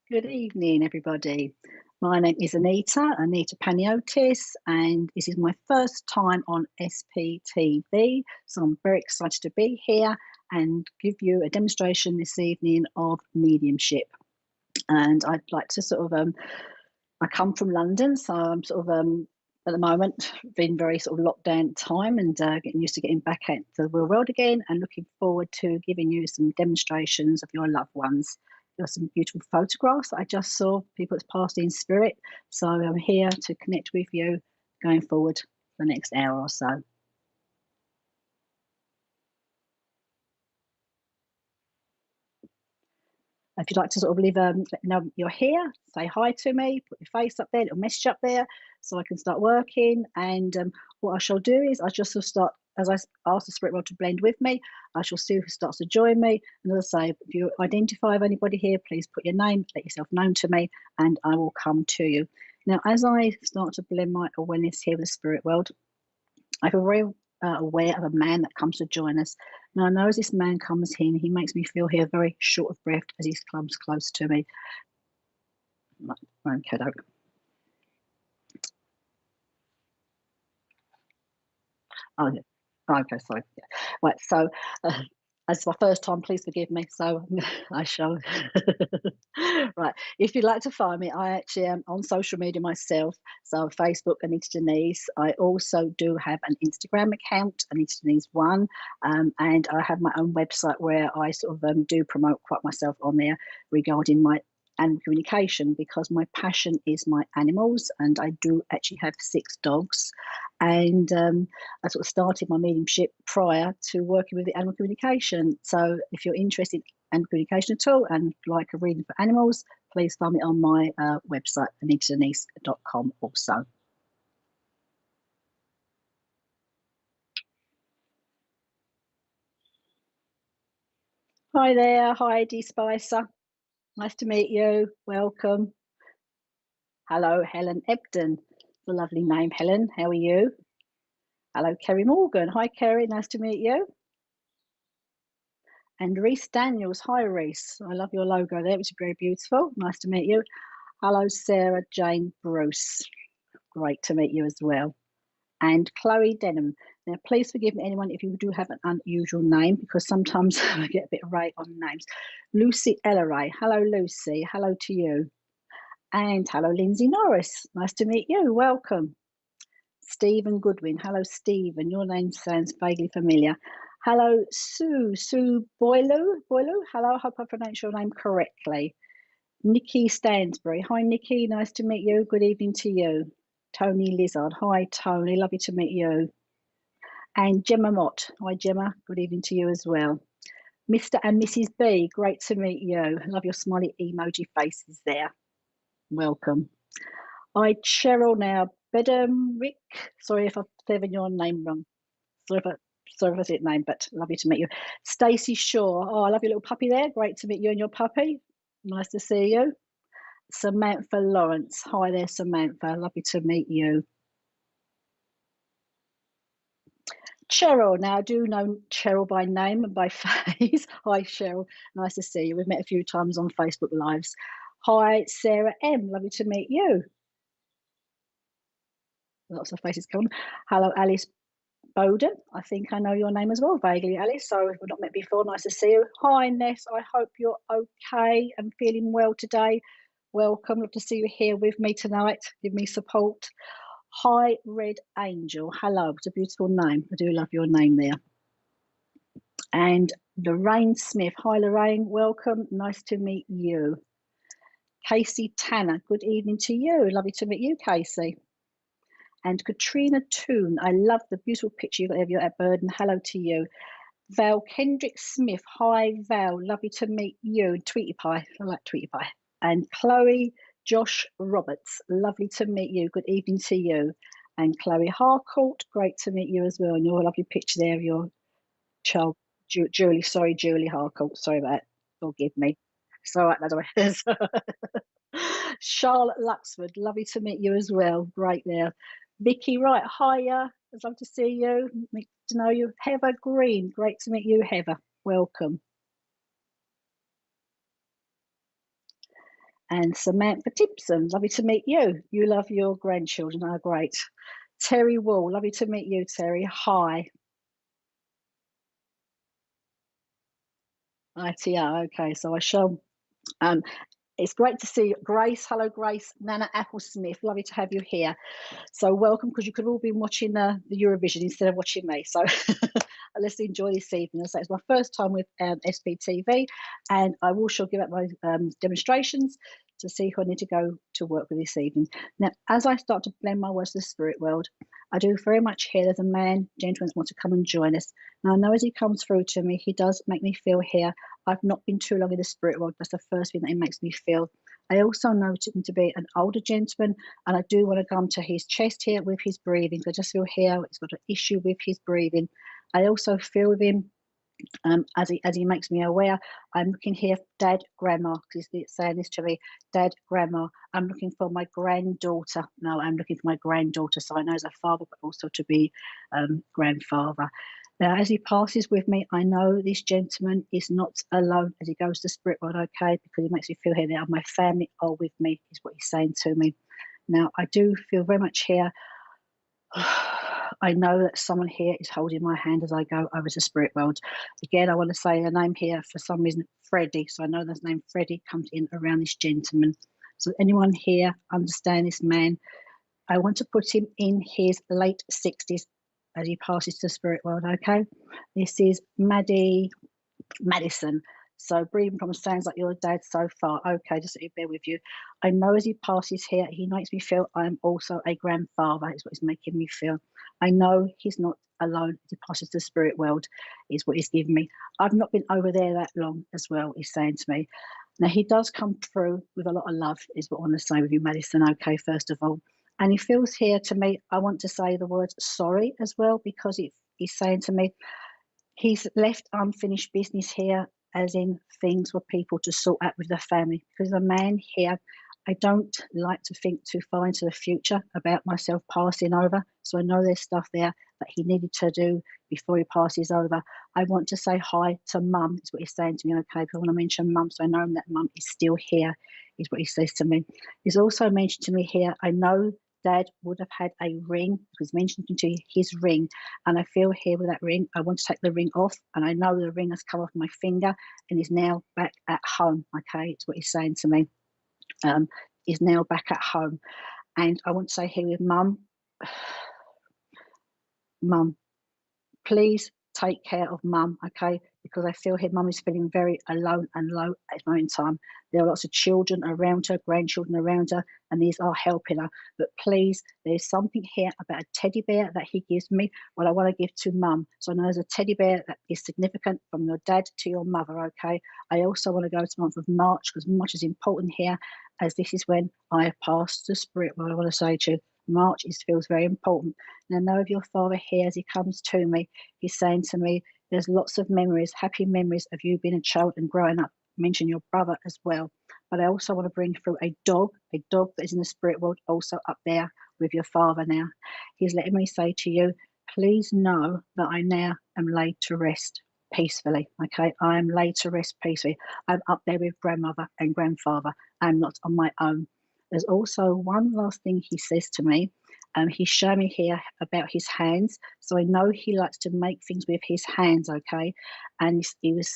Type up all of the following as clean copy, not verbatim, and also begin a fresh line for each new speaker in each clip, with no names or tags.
Good evening, everybody. My name is Anita Panayiotis, and this is my first time on SPTV. So I'm very excited to be here and give you a demonstration this evening of mediumship. And I'd like to I come from London, so I'm at the moment been very lockdown time and getting used to getting back out to the real world again and looking forward to giving you some demonstrations of your loved ones. There are some beautiful photographs that I just saw, people that's passed in spirit. So I'm here to connect with you going forward for the next hour or so. If you'd like to let me know you're here, say hi to me, put your face up there, little message up there, so I can start working. And what I shall do is I just start, as I ask the spirit world to blend with me, I shall see who starts to join me. And as I say, if you identify with anybody here, please put your name, let yourself known to me, and I will come to you. Now, as I start to blend my awareness here with the spirit world, I feel very aware of a man that comes to join us. Now, I know as this man comes in, he makes me feel here very short of breath as he comes close to me. Okay, oh, yeah. Okay, sorry. Yeah. Right, so as my first time, please forgive me. So I shall. Right, if you'd like to find me, I actually am on social media myself. So Facebook, Anita Denise. I also do have an Instagram account, Anita Denise 1, and I have my own website where I do promote quite myself on there regarding my animal communication, because my passion is my animals, and I do actually have 6 dogs. And I started my mediumship prior to working with the animal communication. So if you're interested in animal communication at all and like a reading for animals, please find me on my website, anitadenise.com also. Hi there, Heidi Spicer. Nice to meet you. Welcome. Hello, Helen Ebden. It's a lovely name, Helen. How are you? Hello, Kerry Morgan. Hi, Kerry. Nice to meet you. And Reese Daniels. Hi, Reese. I love your logo there. It's very beautiful. Nice to meet you. Hello, Sarah Jane Bruce. Great to meet you as well. And Chloe Denham. Now, please forgive me, anyone, if you do have an unusual name, because sometimes I get a bit right on names. Lucy Elleray. Hello, Lucy. Hello to you. And hello, Lindsay Norris. Nice to meet you. Welcome. Stephen Goodwin. Hello, Stephen. Your name sounds vaguely familiar. Hello, Sue Boileau. Hello, I hope I pronounced your name correctly. Nikki Stansbury. Hi, Nikki. Nice to meet you. Good evening to you. Tony Lizard. Hi, Tony. Lovely to meet you. And Gemma Mott. Hi, Gemma. Good evening to you as well. Mr. and Mrs. B. Great to meet you. I love your smiley emoji faces there. Welcome. Hi, Cheryl now. Bedham-Rick. Sorry if I've said your name wrong. Sorry if I said name, but lovely to meet you. Stacey Shaw. Oh, I love your little puppy there. Great to meet you and your puppy. Nice to see you. Samantha Lawrence. Hi there, Samantha. Lovely to meet you. Cheryl. Now, I do know Cheryl by name and by face. Hi, Cheryl. Nice to see you. We've met a few times on Facebook Lives. Hi, Sarah M. Lovely to meet you. Lots of faces coming. Hello, Alice Bowden. I think I know your name as well, vaguely, Alice. So we've not met before. Nice to see you. Hi, Ness. I hope you're okay and feeling well today. Welcome. Love to see you here with me tonight. Give me support. Hi, Red Angel. Hello. It's a beautiful name. I do love your name there. And Lorraine Smith. Hi, Lorraine. Welcome. Nice to meet you. Casey Tanner. Good evening to you. Lovely to meet you, Casey. And Katrina Toon. I love the beautiful picture you got of you at Burden. Hello to you. Val Kendrick Smith. Hi, Val. Lovely to meet you. Tweety Pie. I like Tweety Pie. And Chloe Josh Roberts. Lovely to meet you. Good evening to you. And Chloe Harcourt. Great to meet you as well. And your lovely picture there of your child, Julie. Sorry, Julie Harcourt. Sorry about that. Forgive me. It's all right, by the way. Charlotte Luxford. Lovely to meet you as well. Great there. Vicky Wright. Hiya. I'd love to see you. Nice to know you. Heather Green. Great to meet you, Heather. Welcome. And Samantha Tipson, lovely to meet you. You love your grandchildren. Oh, great. Terry Wall, lovely to meet you, Terry. Hi. ITR, okay. So I shall it's great to see you. Grace. Hello, Grace. Nana Applesmith, lovely to have you here. So welcome, because you could all be watching the Eurovision instead of watching me. So let's enjoy this evening. So it's my first time with SPTV, and I will shall give up my demonstrations to see who I need to go to work with this evening. Now, as I start to blend my words to the spirit world, I do very much hear there's a man, gentleman, that wants to come and join us. Now, I know as he comes through to me, he does make me feel here. I've not been too long in the spirit world. That's the first thing that he makes me feel. I also know him to be an older gentleman, and I do want to come to his chest here with his breathing. So I just feel here he's got an issue with his breathing. I also feel with him as he makes me aware. I'm looking here, Dad, Grandma, because he's saying this to me, Dad, Grandma. I'm looking for my granddaughter. No, I'm looking for my granddaughter. So I know as a father, but also to be grandfather. Now, as he passes with me, I know this gentleman is not alone as he goes to spirit world, okay, because he makes me feel here that my family are with me, is what he's saying to me. Now, I do feel very much here. I know that someone here is holding my hand as I go over to spirit world. Again, I want to say the name here, for some reason, Freddie. So I know the name Freddie comes in around this gentleman. So anyone here understand this man? I want to put him in his late 60s as he passes to spirit world, okay? This is Madison. So breathing from sounds like your dad so far. Okay, just let me bear with you. I know as he passes here, he makes me feel I'm also a grandfather, is what he's making me feel. I know he's not alone as he passes the spirit world, is what he's giving me. I've not been over there that long as well, he's saying to me. Now, he does come through with a lot of love, is what I want to say with you, Madison, okay, first of all. And he feels here to me, I want to say the word sorry as well, because he's saying to me, he's left unfinished business here, as in things for people to sort out with the family. Because a man here, I don't like to think too far into the future about myself passing over. So I know there's stuff there that he needed to do before he passes over. I want to say hi to Mum, is what he's saying to me, okay? Because I want to mention Mum, so I know that Mum is still here, is what he says to me. He's also mentioned to me here, I know Dad would have had a ring, because mentioned to his ring, and I feel here with that ring, I want to take the ring off, and I know the ring has come off my finger and is now back at home, okay? It's what he's saying to me. Is now back at home. And I want to say here with Mum, Mum, please take care of Mum, okay? Because I feel here Mum is feeling very alone and low at the moment in time. There are lots of children around her, grandchildren around her, and these are helping her. But please, there's something here about a teddy bear that he gives me, what I want to give to Mum. So I know there's a teddy bear that is significant from your dad to your mother, okay? I also want to go to the month of March, because March is important here, as this is when I pass the spirit. What I want to say to you, March feels very important. And I know of your father here as he comes to me, he's saying to me, there's lots of memories, happy memories of you being a child and growing up. Mention your brother as well. But I also want to bring through a dog that is in the spirit world, also up there with your father now. He's letting me say to you, please know that I now am laid to rest peacefully, okay? I am laid to rest peacefully. I'm up there with grandmother and grandfather. I'm not on my own. There's also one last thing he says to me. He's showing me here about his hands. So I know he likes to make things with his hands, okay? And he was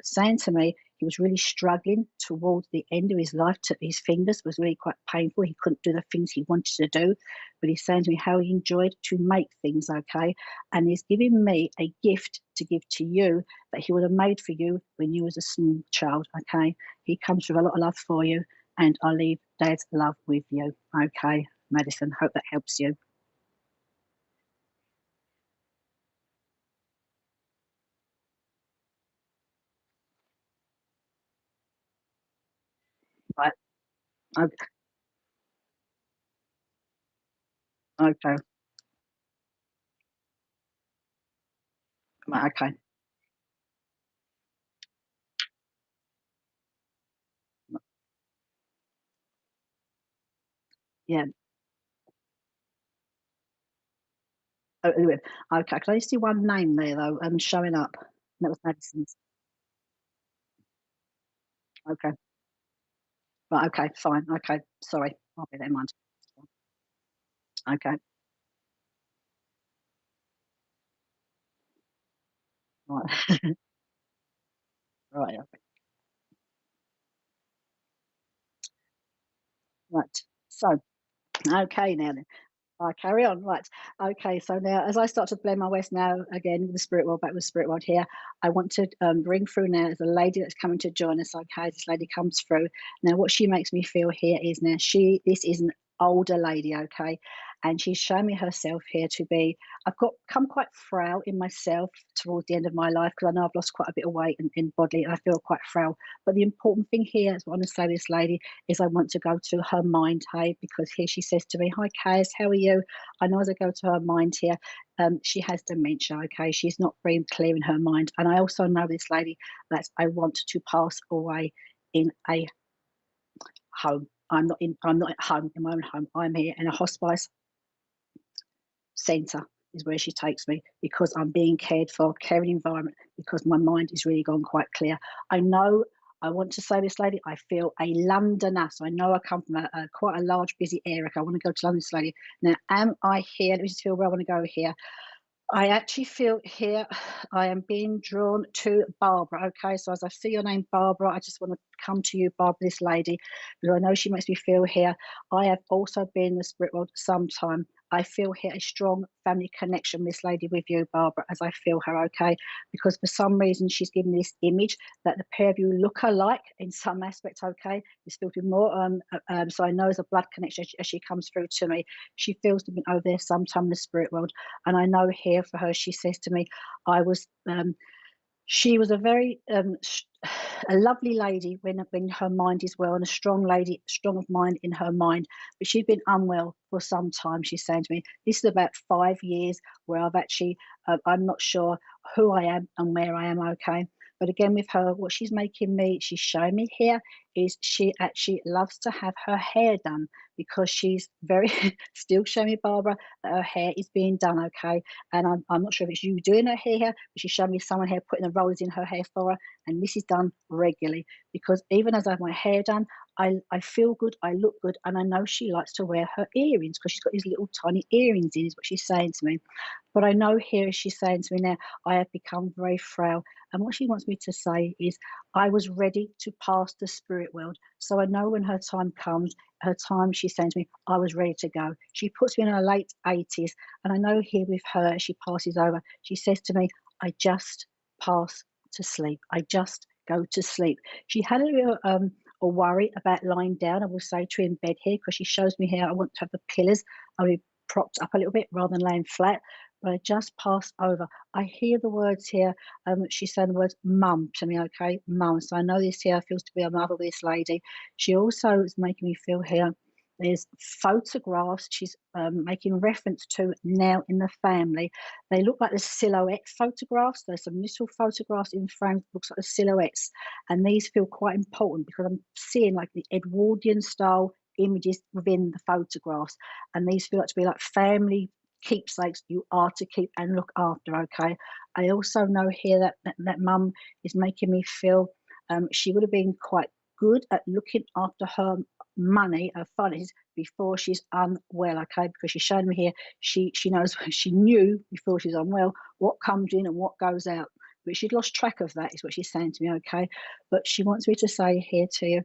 saying to me, he was really struggling towards the end of his life. His fingers was really quite painful. He couldn't do the things he wanted to do. But he's saying to me how he enjoyed to make things, okay? And he's giving me a gift to give to you that he would have made for you when you was a small child, okay? He comes with a lot of love for you. And I'll leave Dad's love with you. Okay, Madison, hope that helps you. Right. Okay. Okay. Right, okay. Yeah. Anyway, okay. Can I see one name there though? Showing up. That was Madison's. Okay. Right, okay, fine. Okay, sorry. I'll bear that in mind. Okay, right. Right, okay. Right. So, okay now then. I carry on. Right. Okay. So now, as I start to blend my West now again with the spirit world, back with the spirit world here, I want to bring through now is a lady that's coming to join us. Okay. This lady comes through. Now, what she makes me feel here is now this is an older lady. Okay. And she's shown me herself here to be, I've got come quite frail in myself towards the end of my life because I know I've lost quite a bit of weight in bodily and I feel quite frail. But the important thing here is what I want to say to this lady is I want to go to her mind, hey, because here she says to me, "Hi, Kaz, how are you?" I know as I go to her mind here, she has dementia, okay? She's not very clear in her mind. And I also know this lady that I want to pass away in a home. I'm not at home in my own home. I'm here in a hospice centre is where she takes me because I'm being cared for, caring environment, because my mind is really gone quite clear. I know I want to say this lady, I feel a Londoner. So I know I come from quite a large, busy area. I want to go to London, this lady. Now, am I here? Let me just feel where I want to go here. I actually feel here I am being drawn to Barbara. Okay, so as I see your name, Barbara, I just want to come to you, Barbara, this lady, because I know she makes me feel here. I have also been in the spirit world sometime. I feel here a strong family connection, this lady, with you, Barbara, as I feel her, okay? Because for some reason she's given me this image that the pair of you look alike in some aspects, okay? It's filled with more, so I know there's a blood connection as she comes through to me. She feels to be over there sometime in the spirit world. And I know here for her, she says to me, I was, she was a very, a lovely lady when her mind is well, and a strong lady, strong of mind in her mind. But she'd been unwell for some time. She's saying to me, this is about 5 years where I've actually, I'm not sure who I am and where I am, okay? But again, with her, what she's making me, she's showing me here is she actually loves to have her hair done because she's very, still showing me, Barbara, that her hair is being done, okay? And I'm not sure if it's you doing her hair, but she's showing me someone here putting the rollers in her hair for her. And this is done regularly because even as I have my hair done, I feel good, I look good, and I know she likes to wear her earrings because she's got these little tiny earrings in, is what she's saying to me. But I know here she's saying to me now, I have become very frail. And what she wants me to say is, I was ready to pass the spirit world. So I know when her time comes, her time, she's saying to me, I was ready to go. She puts me in her late 80s. And I know here with her, as she passes over, she says to me, I just pass to sleep. I just go to sleep. She had a little a worry about lying down, I will say, to in bed here, because she shows me here I want to have the pillars only propped up a little bit rather than laying flat. But I just pass over. I hear the words here. She's saying the words mum to me, okay? Mum. So I know this here feels to be a mother, this lady. She also is making me feel here there's photographs she's making reference to now in the family. They look like the silhouette photographs. There's some little photographs in frame, looks like the silhouettes. And these feel quite important because I'm seeing like the Edwardian style images within the photographs. And these feel like to be like family keepsakes you are to keep and look after, okay? I also know here that mum is making me feel she would have been quite good at looking after her money, her finances, before she's unwell, okay? Because she's showing me here, she knows, she knew before she's unwell what comes in and what goes out. But she'd lost track of that, is what she's saying to me, okay? But she wants me to say here to you,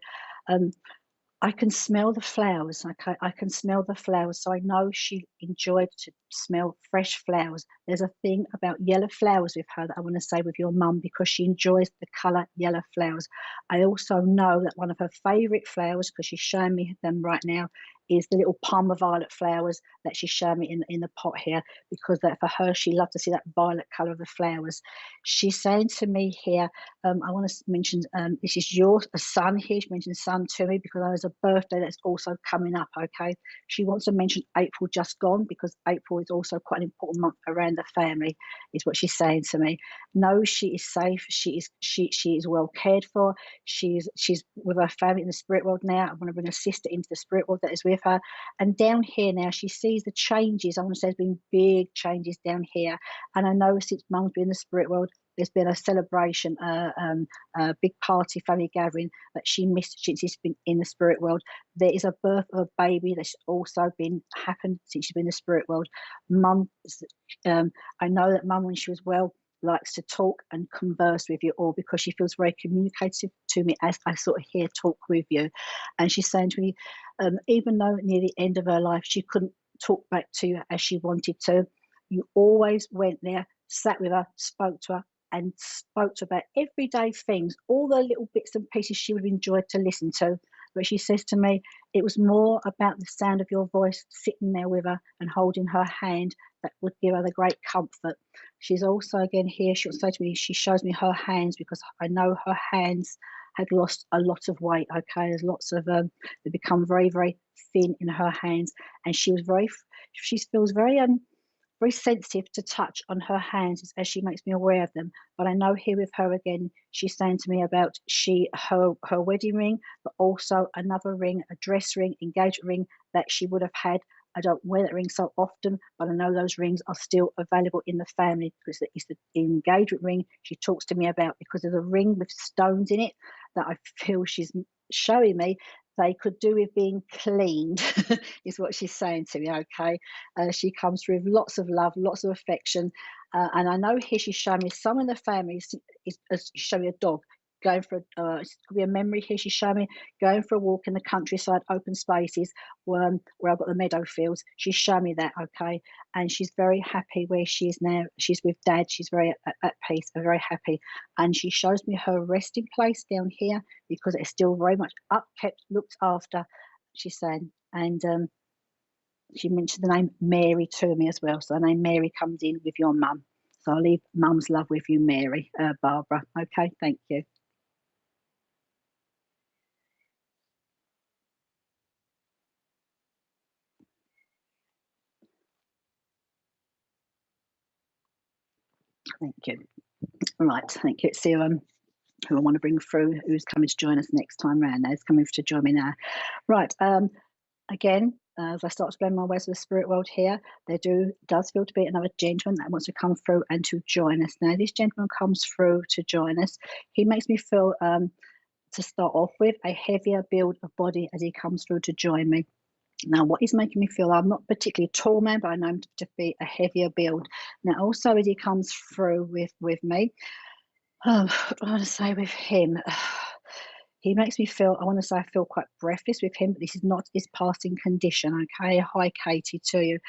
I can smell the flowers, okay? I can smell the flowers. So I know she enjoyed to smell fresh flowers. There's a thing about yellow flowers with her that I want to say with your mum because she enjoys the colour yellow flowers. I also know that one of her favourite flowers, because she's showing me them right now, is the little Palmer violet flowers that she's showing me in the pot here, because that for her, she loved to see that violet colour of the flowers. She's saying to me here, I want to mention this is your son here. She mentioned son to me because there's a birthday that's also coming up, okay? She wants to mention April just gone because April is also quite an important month around the family, is what she's saying to me. No, she is safe. She is well cared for. She's with her family in the spirit world now. I want to bring her sister into the spirit world that is with with her. And down here now, she sees the changes. I want to say there's been big changes down here. And I know since Mum's been in the spirit world, there's been a celebration, a big party, family gathering that she missed since she's been in the spirit world. There is a birth of a baby that's also been happened since she's been in the spirit world. Mum, I know that Mum, when she was well, likes to talk and converse with you all because she feels very communicative to me as I sort of hear talk with you. And she's saying to me, even though near the end of her life she couldn't talk back to you as she wanted to, you always went there, sat with her, spoke to her, and spoke to her about everyday things, all the little bits and pieces she would have enjoyed to listen to. But she says to me, it was more about the sound of your voice sitting there with her and holding her hand that would give her the great comfort. She's also, again, here, she'll say to me, she shows me her hands because I know her hands had lost a lot of weight. Okay, there's lots of, they become very, very thin in her hands. And she feels very sensitive to touch on her hands as she makes me aware of them. But I know here with her again, she's saying to me about her wedding ring, but also another ring, a dress ring, engagement ring that she would have had. I don't wear that ring so often, but I know those rings are still available in the family because it's the engagement ring she talks to me about, because there's a ring with stones in it that I feel she's showing me they could do with being cleaned, is what she's saying to me, okay? She comes through with lots of love, lots of affection. And I know here she's showing me some in the family, she's showing me a dog going for, it could be a memory here, she's showing me going for a walk in the countryside, open spaces, where I've got the meadow fields. She's showing me that, okay? And she's very happy where she is now. She's with Dad. She's very at peace, very happy. And she shows me her resting place down here because it's still very much upkept, looked after, she's saying. And she mentioned the name Mary to me as well. So the name Mary comes in with your mum. So I'll leave Mum's love with you, Mary, Barbara. Okay, thank you. Thank you. Right, thank you. See who I want to bring through, who's coming to join us next time round now. Who's coming to join me now. Right, again, as I start to blend my ways with the spirit world here, does feel to be another gentleman that wants to come through and to join us. Now, this gentleman comes through to join us. He makes me feel, to start off with, a heavier build of body as he comes through to join me. Now, what he's making me feel, I'm not particularly a tall man, but I know him to be a heavier build. Now, also as he comes through with me, I want to say with him, he makes me feel, I want to say I feel quite breathless with him, but this is not his passing condition, okay? Hi, Katie, to you.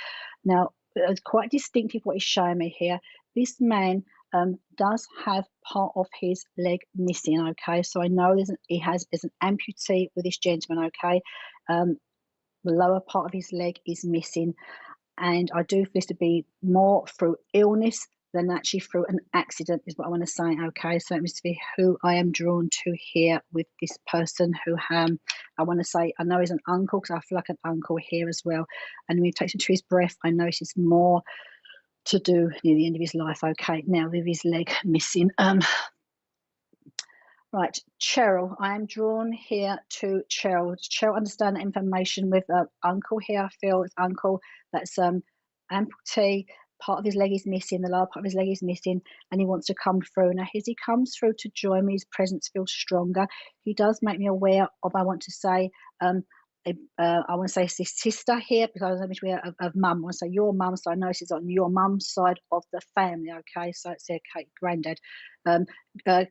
Now, it's quite distinctive what he's showing me here. This man does have part of his leg missing, okay? So I know there's an amputee with this gentleman, okay? The lower part of his leg is missing, and I do feel this to be more through illness than actually through an accident, is what I want to say. Okay, so it must be who I am drawn to here with this person who I want to say, I know he's an uncle because I feel like an uncle here as well. And when he takes into his breath, I notice it's more to do near the end of his life. Okay, now with his leg missing. Right, Cheryl, I am drawn here to Cheryl. Cheryl, understand the information with uncle here. I feel it's uncle that's amputee. Part of his leg is missing, the lower part of his leg is missing, and he wants to come through. Now, as he comes through to join me, his presence feels stronger. He does make me aware of, I want to say, I want to say his sister here, because I was aware of mum. I want to say your mum, so I know she's on your mum's side of the family, okay? So it's their granddad.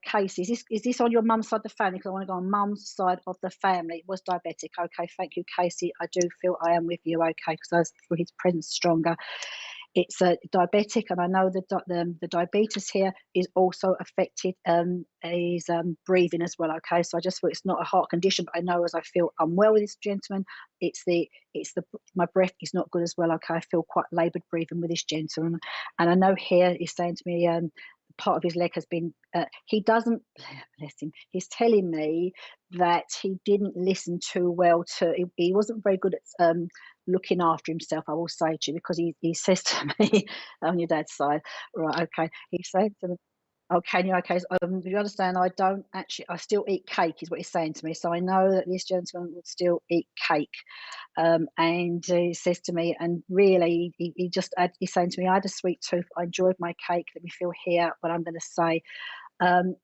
Casey, is this on your mum's side of the family? Because I want to go on mum's side of the family. It was diabetic, okay? Thank you, Casey. I do feel I am with you, okay? Because I was through his presence stronger. It's diabetic, and I know the diabetes here is also affected his breathing as well. Okay, so I just thought it's not a heart condition, but I know as I feel unwell with this gentleman, my breath is not good as well. Okay, I feel quite laboured breathing with this gentleman, and I know here he's saying to me, part of his leg has been, he doesn't, bless him, he's telling me that he didn't listen too well he wasn't very good at looking after himself, I will say to you, because he says to me, on your dad's side, right, okay, he says to me, Oh, can you? Okay, so, you understand, I still eat cake, is what he's saying to me. So I know that this gentleman would still eat cake. And he says to me, and really, he's saying to me, I had a sweet tooth. I enjoyed my cake. Let me feel here what I'm going to say. Um,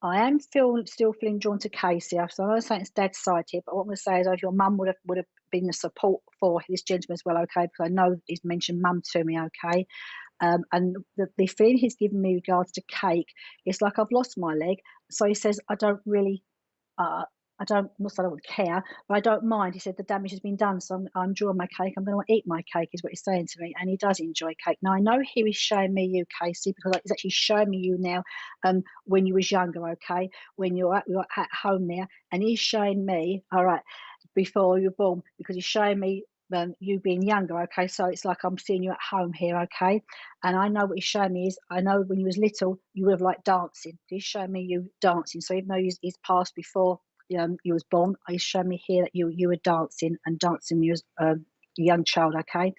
I am still feeling drawn to Casey. So I'm not saying it's dad's side here, but what I'm going to say is, your mum would have been the support for this gentleman as well, okay? Because I know he's mentioned mum to me, okay? And the feeling he's given me regards to cake, it's like I've lost my leg. So he says, I don't really, uh, I don't, not that I would care, but I don't mind. He said the damage has been done, so I'm enjoying my cake. I'm going to eat my cake, is what he's saying to me, and he does enjoy cake. Now I know he is showing me you, Casey, because he's actually showing me you now. When you was younger, okay, when you're at home there, and he's showing me, all right, before you were born, because he's showing me you being younger, okay? So it's like I'm seeing you at home here, okay? And I know what he's showing me is, I know when you was little, you would have liked dancing. He's showing me you dancing. So even though he's passed before you was born, he's showing me here that you were dancing, and dancing when you was a young child, okay?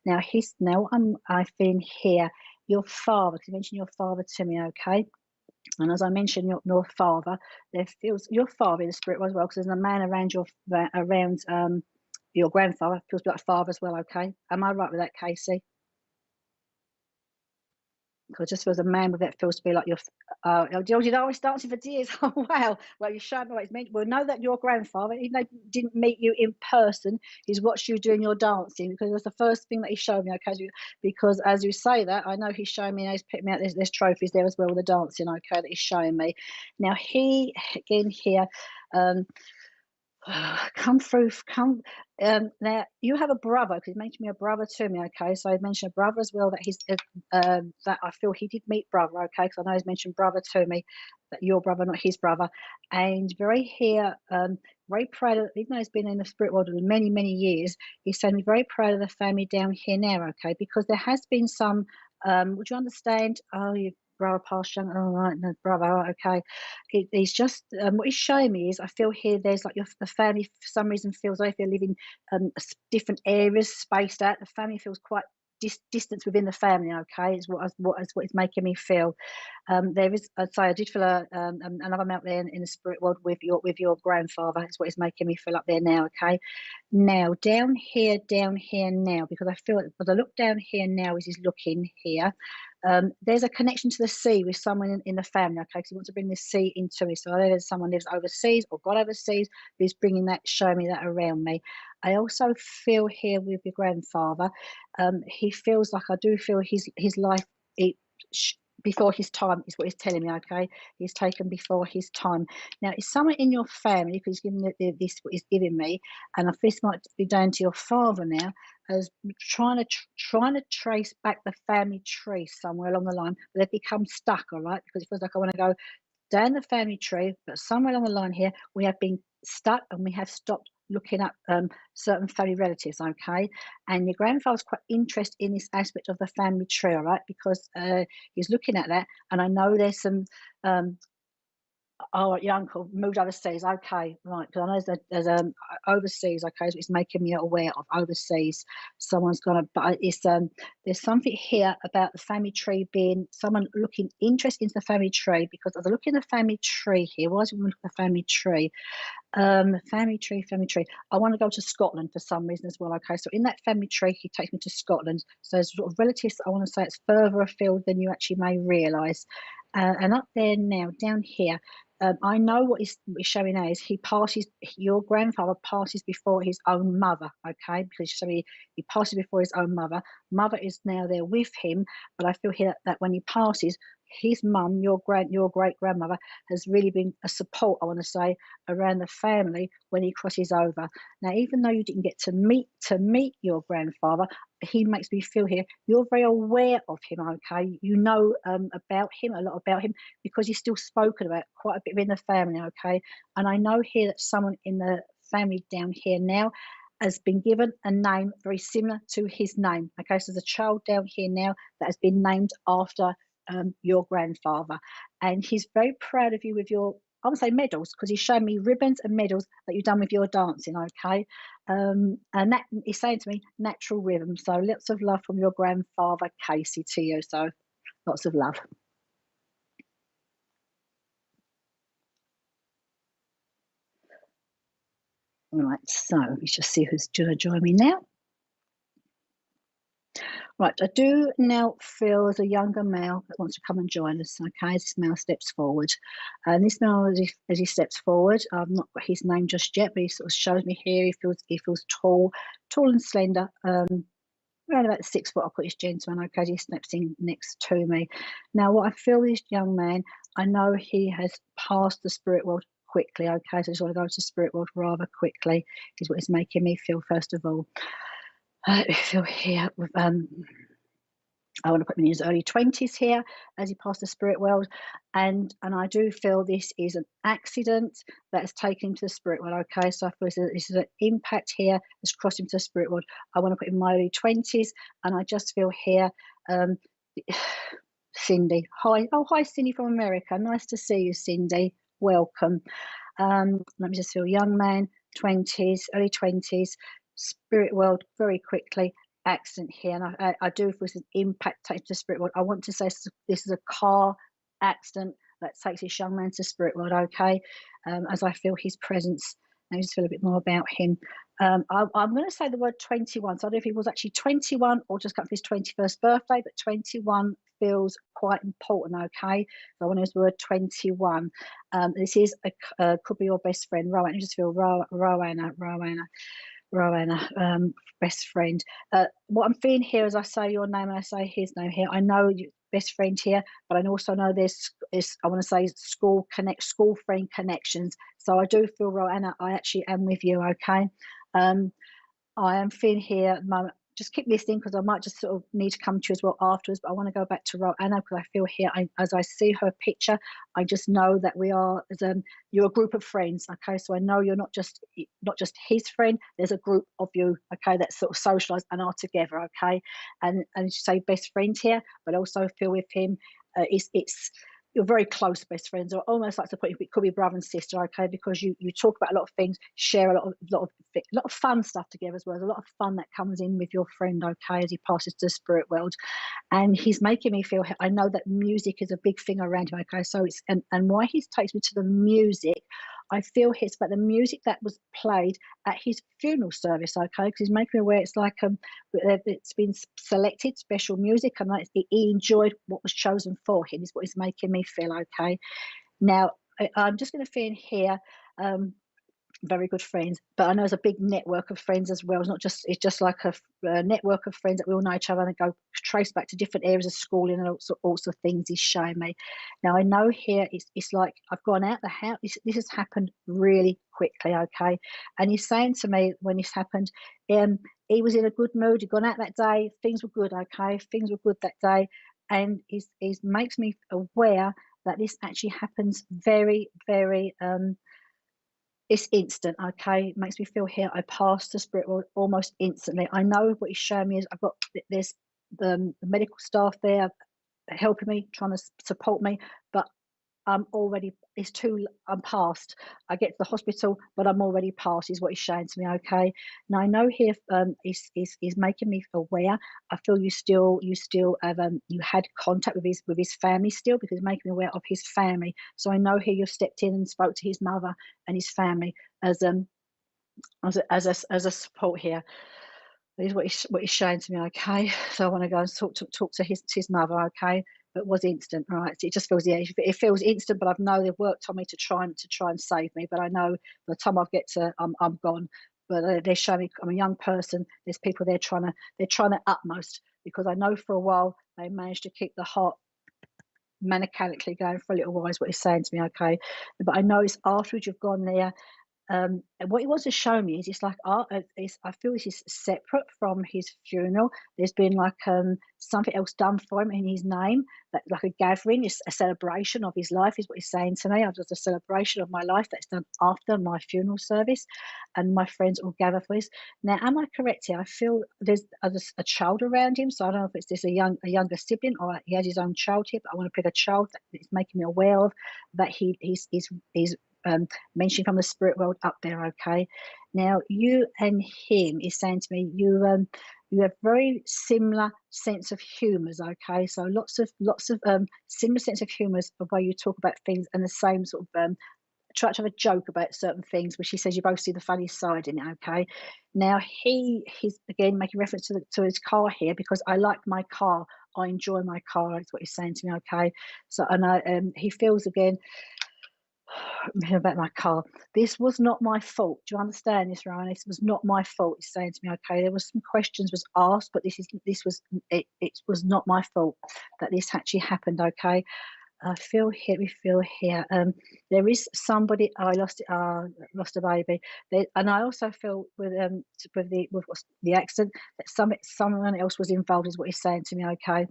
Now I feel here, your father, because you mentioned your father to me, okay? And as I mentioned, your father, there feels your father in the spirit as well, because there's a man around your grandfather, feels like father as well. Okay, am I right with that, Casey? Because just as a man with that feels to be like your. You know, I was dancing for years. Oh wow! Well, you showed me what it's meant. Well, know that your grandfather, even though he didn't meet you in person, he's watched you doing your dancing, because it was the first thing that he showed me. Okay, because as you say that, I know he's showing me. Now he's picking me out. There's trophies there as well with the dancing. Okay, that he's showing me. Now he again here. Um, come through, come. Now you have a brother, because he mentioned me a brother to me. Okay, so I mentioned a brother as well, that that I feel he did meet brother. Okay, because I know he's mentioned brother to me, that your brother, not his brother, and very here, very proud of, even though he's been in the spirit world for many years, he's saying he's very proud of the family down here now. Okay, because there has been some. Would you understand? Oh, your brother passed young. Oh, right, no, brother. Okay, he's just what he's showing me is, I feel here there's like the family for some reason feels like they're living different areas spaced out. The family feels quite distance within the family. Okay, is what is making me feel. There is, I'd say, I did feel another amount there in the spirit world with your grandfather. Is what is making me feel up there now. Okay, now down here now, because I feel, as I look down here now, as he's looking here, there's a connection to the sea with someone in the family, okay, because he wants to bring the sea into me. So either there's someone lives overseas or got overseas who's bringing that, showing me that around me. I also feel here with your grandfather, he feels like, I do feel his life, it, before his time is what he's telling me, okay? He's taken before his time. Now, it's someone in your family, because he's giving this what he's giving me, and if this might be down to your father now, as trying to trace back the family tree somewhere along the line, but they've become stuck, all right? Because it feels like I want to go down the family tree, but somewhere along the line here, we have been stuck and we have stopped looking at certain family relatives, okay? And your grandfather's quite interested in this aspect of the family tree, all right? Because he's looking at that, and I know there's some oh, your uncle moved overseas. Okay, right. Because I know there's overseas. Okay, so it's making me aware of overseas. Someone's gonna, but it's there's something here about the family tree being someone looking interested into the family tree. Because as I look in the family tree here, why is it look at the family tree? Family tree. I want to go to Scotland for some reason as well. Okay, so in that family tree, he takes me to Scotland. So there's sort of relatives. I want to say it's further afield than you actually may realise. And up there now, down here, I know what he's showing now is your grandfather passes before his own mother, okay? Because he passes before his own mother. Mother is now there with him, but I feel here that when he passes, his mum, your great grandmother, has really been a support, I want to say, around the family when he crosses over. Now, even though you didn't get to meet your grandfather, he makes me feel here you're very aware of him, okay? You know about him, a lot about him, because he's still spoken about quite a bit within the family, okay? And I know here that someone in the family down here now has been given a name very similar to his name, okay? So there's a child down here now that has been named after your grandfather, and he's very proud of you with your, I would say, medals, because he's shown me ribbons and medals that you've done with your dancing, okay? And that he's saying to me, natural rhythm. So lots of love from your grandfather, Casey, to you. So lots of love. All right, so let's just see who's going to join me now. Right, I do now feel as a younger male that wants to come and join us, okay, as this male steps forward. And this male, as he steps forward, I've not got his name just yet, but he sort of shows me here, he feels tall and slender, around about 6 foot. I'll put his gentleman, okay, he steps in next to me. Now, what I feel this young man, I know he has passed the spirit world quickly, okay, so I just want to go to the spirit world rather quickly, is what is making me feel, first of all. I feel here with, I want to put him in his early 20s here as he passed the spirit world. And I do feel this is an accident that has taken him to the spirit world. Okay, so I feel this is an impact here that's crossed him to the spirit world. I want to put him in my early 20s, and I just feel here, Cindy. Hi. Oh, hi, Cindy from America. Nice to see you, Cindy. Welcome. Let me just feel young man, 20s, early 20s, spirit world very quickly. Accident here, and I do feel this an impact taken to the spirit world. I want to say this is a car accident that takes this young man to the spirit world, okay? As I feel his presence, I just feel a bit more about him. I'm going to say the word 21, so I don't know if he was actually 21 or just come for his 21st birthday, but 21 feels quite important, okay? So I want to use the word 21. This is could be your best friend, Rowan. I just feel Rowanna, best friend. What I'm feeling here as I say your name and I say his name here, I know you best friend here, but I also know there's I want to say school friend connections. So I do feel, Rowanna, I actually am with you, okay? I am feeling here at the moment. Just keep listening because I might just sort of need to come to you as well afterwards. But I want to go back to Rowanna because I feel here, as I see her picture, I just know that we are, you're a group of friends. Okay, so I know you're not just his friend. There's a group of you. Okay, that sort of socialise and are together. Okay, and you say best friend here, but also feel with him. It's you're very close best friends, or almost like to put it could be brother and sister, okay? Because you talk about a lot of things, share a lot of fun stuff together as well. There's a lot of fun that comes in with your friend, okay, as he passes to the spirit world. And he's making me feel, I know that music is a big thing around him, okay? So it's and why he takes me to the music, I feel it's about the music that was played at his funeral service, okay? Because he's making me aware it's like it's been selected special music, and he enjoyed what was chosen for him. Is what is making me feel, okay? Now I'm just going to feel in here. Very good friends, but I know there's a big network of friends as well. It's just like a network of friends that we all know each other and go trace back to different areas of schooling and also things he's showing me. Now I know here it's like I've gone out the house. This has happened really quickly, okay? And he's saying to me when this happened, he was in a good mood. He'd gone out that day. Things were good, okay? Things were good that day, and he makes me aware that this actually happens very, very. It's instant, okay? It makes me feel here. I pass the spirit world almost instantly. I know what he's showing me is there's the medical staff there helping me, trying to support me, but I'm past. I get to the hospital, but I'm already past, is what he's saying to me, okay? Now I know here he's making me aware. I feel you still have you had contact with his family still, because he's making me aware of his family. So I know here you've stepped in and spoke to his mother and his family as a support here. This is what he's showing to me, okay? So I want to go and talk to his mother, okay? But was instant, right? It just feels, it feels instant, but I know they've worked on me to try and save me. But I know by the time I get to, I'm gone. But they're showing me I'm a young person. There's people they're trying their utmost, because I know for a while they managed to keep the heart mechanically going for a little while, is what he's saying to me, okay? But I know it's afterwards you've gone there. And what he wants to show me is it's like I feel this is separate from his funeral. There's been like something else done for him in his name, that like a gathering, it's a celebration of his life, is what he's saying to me. There's a celebration of my life that's done after my funeral service, and my friends all gather for this. Now, am I correct here? I feel there's a child around him, so I don't know if it's just a younger sibling or he has his own child here. But I want to pick a child that is making me aware of that he's mentioning from the spirit world up there, okay? Now, you and him is saying to me, you have very similar sense of humours, okay? So lots of similar sense of humours of way you talk about things, and the same sort of try to have a joke about certain things, which he says you both see the funny side in it. Okay, now he's again making reference to his car here, because I like my car, I enjoy my car. That's what he's saying to me. Okay, so he feels again about my car. This was not my fault. Do you understand this, Ryan? This was not my fault. He's saying to me, okay, there was some questions was asked, but it was not my fault that this actually happened. Okay. I feel here. We feel here. There is somebody. I lost a baby. And I also feel with the accident that someone else was involved. Is what he's saying to me. Okay.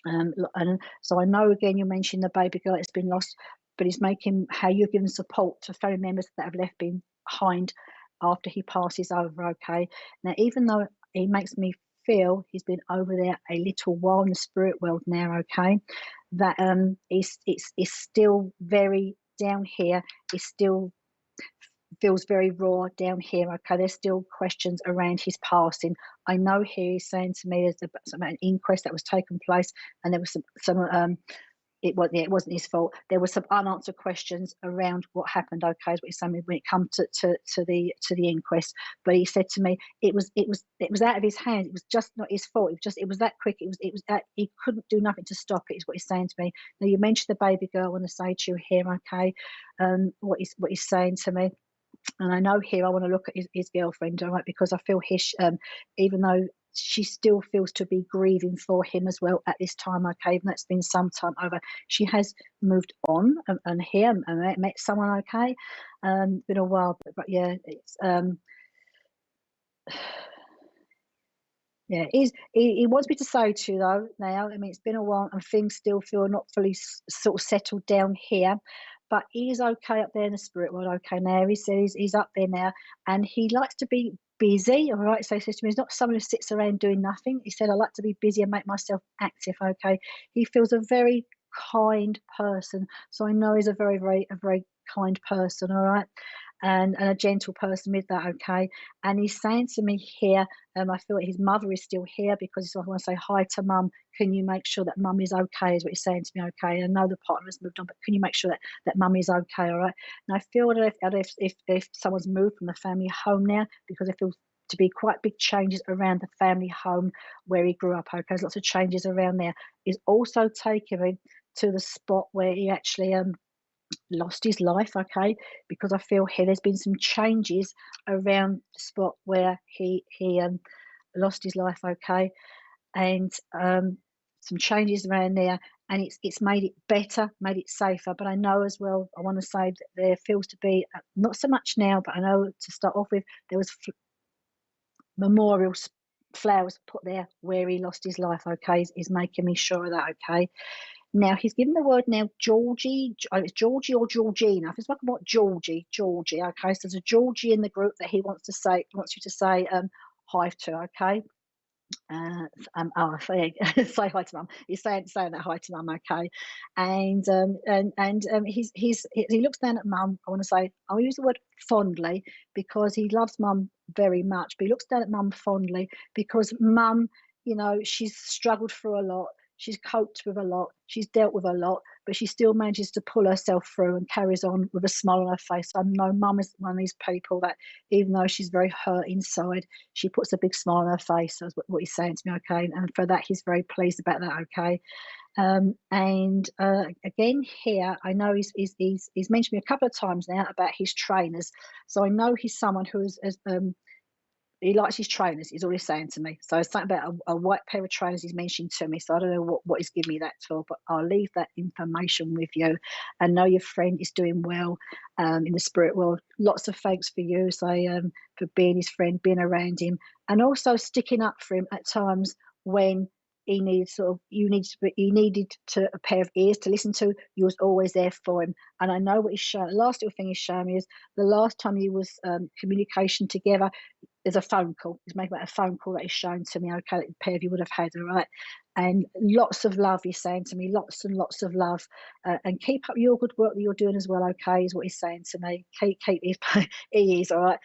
And so I know again you mentioned the baby girl that's been lost, but he's making how you're giving support to family members that have left behind after he passes over. Okay. Now, even though he makes me feel he's been over there a little while in the spirit world now, okay, that it's still very down here. It's still feels very raw down here. Okay, there's still questions around his passing. I know he's saying to me there's an inquest that was taking place, and there was some it wasn't his fault. There were some unanswered questions around what happened. Okay, is what he's saying when it comes to the inquest. But he said to me it was out of his hands. It was just not his fault. It was that quick. He couldn't do nothing to stop it. Is what he's saying to me. Now you mentioned the baby girl. I want to say to you here, okay, what he's saying to me. And I know here I want to look at his girlfriend, all right, because I feel even though she still feels to be grieving for him as well at this time, okay, even though it's been some time over. She has moved on and here and met someone, okay. Been a while, but yeah, it's yeah, he wants me to say to you though now, I mean, it's been a while and things still feel not fully sort of settled down here, but he's okay up there in the spirit world. Okay, now he says he's up there now, and he likes to be busy. All right, so he says to me, he's not someone who sits around doing nothing. He said, I like to be busy and make myself active. Okay, he feels a very kind person, so I know he's a very kind person. All right, and a gentle person with that. Okay, and he's saying to me here, I feel like his mother is still here, because I want to say hi to mum. Can you make sure that mum is okay? Is what he's saying to me. Okay, I know the partner has moved on, but can you make sure that mum is okay? All right. And I feel that if someone's moved from the family home now, because I feel to be quite big changes around the family home where he grew up. Okay, there's lots of changes around there. He's also taken me to the spot where he actually lost his life, okay, because I feel here there's been some changes around the spot where he lost his life, okay, and some changes around there, and it's made it better, made it safer. But I know as well, I want to say that there feels to be not so much now, but I know to start off with there was memorial flowers put there where he lost his life, okay, is making me sure of that, okay. Now he's given the word now Georgie. It's Georgie or Georgina. If it's like what Georgie. Okay, so there's a Georgie in the group that he wants you to say hi to. Okay. Say hi to mum. He's saying that hi to mum, okay, and he looks down at mum. I want to say I'll use the word fondly, because he loves mum very much, but he looks down at mum fondly because mum, she's struggled through a lot. She's coped with a lot. She's dealt with a lot, but she still manages to pull herself through and carries on with a smile on her face. I know mum is one of these people that, even though she's very hurt inside, she puts a big smile on her face. That's what he's saying to me, okay? And for that, he's very pleased about that, okay? Again here, I know he's mentioned me a couple of times now about his trainers. So I know he's someone who is he likes his trainers, he's already saying to me. So it's something about a white pair of trainers he's mentioned to me. So I don't know what he's giving me that for, but I'll leave that information with you. And know your friend is doing well in the spirit world. Lots of thanks for you, for being his friend, being around him, and also sticking up for him at times when he needs you needed a pair of ears to listen to. You was always there for him. And I know what he's showing. The last little thing he's showing me is the last time you was communication together. There's a phone call. He's making a phone call that he's shown to me. Okay, that the pair of you would have had, all right. And lots of love, he's saying to me. Lots and lots of love, and keep up your good work that you're doing as well. Okay, is what he's saying to me. Keep his. He is all right.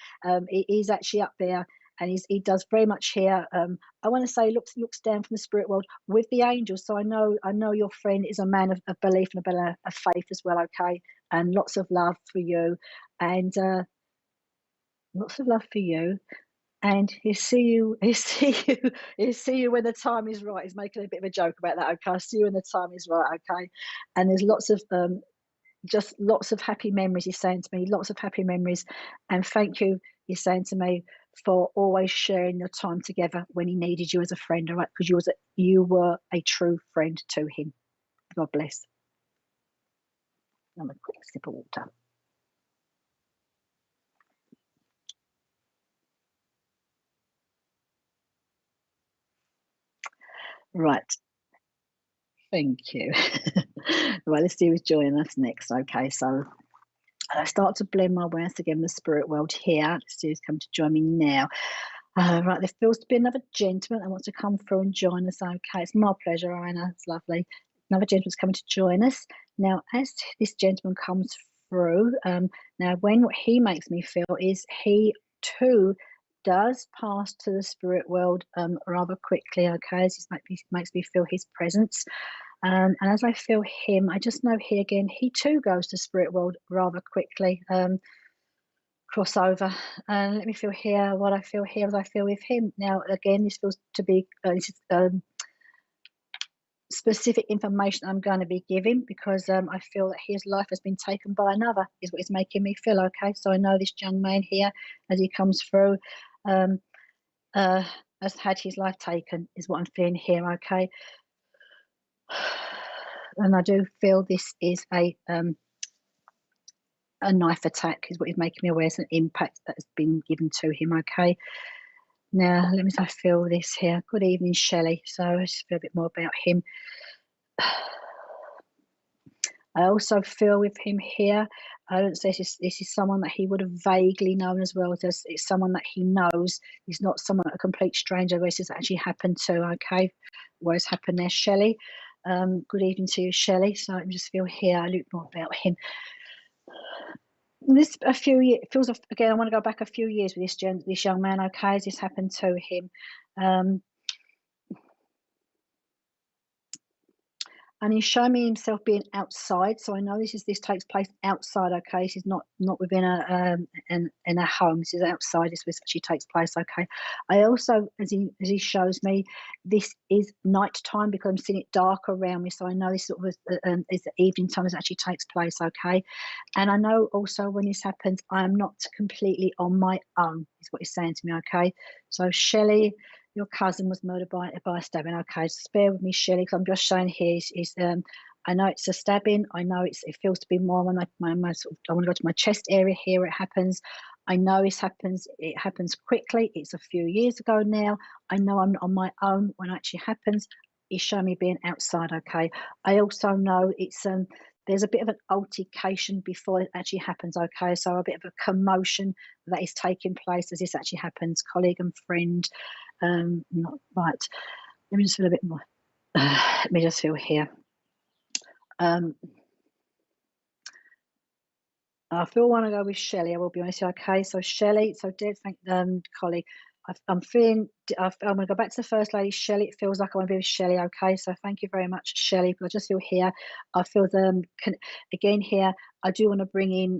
He's actually up there. And he does very much here. I want to say looks down from the spirit world with the angels. So I know your friend is a man of belief and a faith as well. Okay, and lots of love for you, and lots of love for you. And he'll see you, he'll see you when the time is right. He's making a bit of a joke about that. Okay, I'll see you when the time is right. Okay, and there's lots of just lots of happy memories. He's saying to me, lots of happy memories, and thank you. He's saying to me for always sharing your time together when he needed you as a friend. All right, because you were a true friend to him. God bless. I'm a quick sip of water. Right. Thank you. Right, let's see who's joining us next. Okay, so I start to blend my awareness again in the spirit world here. Let's see who's come to join me now. Right, there feels to be another gentleman that wants to come through and join us. Okay, it's my pleasure, Anna. It's lovely. Another gentleman's coming to join us. Now, as this gentleman comes through, now when what he makes me feel is he too does pass to the spirit world rather quickly. Okay, as he makes me feel his presence. And as I feel him, I just know he again, he too goes to spirit world rather quickly. Crossover, and let me feel here what I feel here as I feel with him. Now again, this feels to be specific information I'm going to be giving, because I feel that his life has been taken by another, is what is making me feel. Okay, so I know this young man here, as he comes through, has had his life taken, is what I'm feeling here. Okay, and I do feel this is a knife attack, is what is making me aware. It's an impact that has been given to him. Okay, now let me just feel this here. Good evening, Shelley. So I just feel a bit more about him. I also feel with him here, I don't say this is someone that he would have vaguely known as well. It's someone that he knows. He's not someone, a complete stranger, where this has actually happened to. Okay, what has happened there, Shelley? Good evening to you, Shelley. So let me just feel here. I look more about him. This a few years feels again. I want to go back a few years with this young man. Okay, as this happened to him, and he's showing me himself being outside. So I know this takes place outside. Okay, this is not within in a home. This is outside. This actually takes place. Okay, I also, as he shows me, this is night time, because I'm seeing it dark around me. So I know this sort of is the evening time. This actually takes place. Okay, and I know also when this happens, I am not completely on my own, is what he's saying to me. Okay, so Shelley, your cousin was murdered by a stabbing. Okay, just bear with me, Shelley, because I'm just showing here. I know it's a stabbing. I know it feels to be more when my sort of, I want to go to my chest area here. It happens. I know this happens. It happens quickly. It's a few years ago now. I know I'm not on my own when it actually happens. He's showing me being outside. Okay. I also know it's there's a bit of an altercation before it actually happens. Okay, so a bit of a commotion that is taking place as this actually happens. Colleague and friend. Not right. Let me just feel a bit more. Let me just feel here. I feel I want to go with Shelley. I will be honest. Okay, so Shelley. So dear, thank colleague. I'm feeling. I'm going to go back to the first lady, Shelley. It feels like I want to be with Shelley. Okay, so thank you very much, Shelley. Because I just feel here. I feel again here. I do want to bring in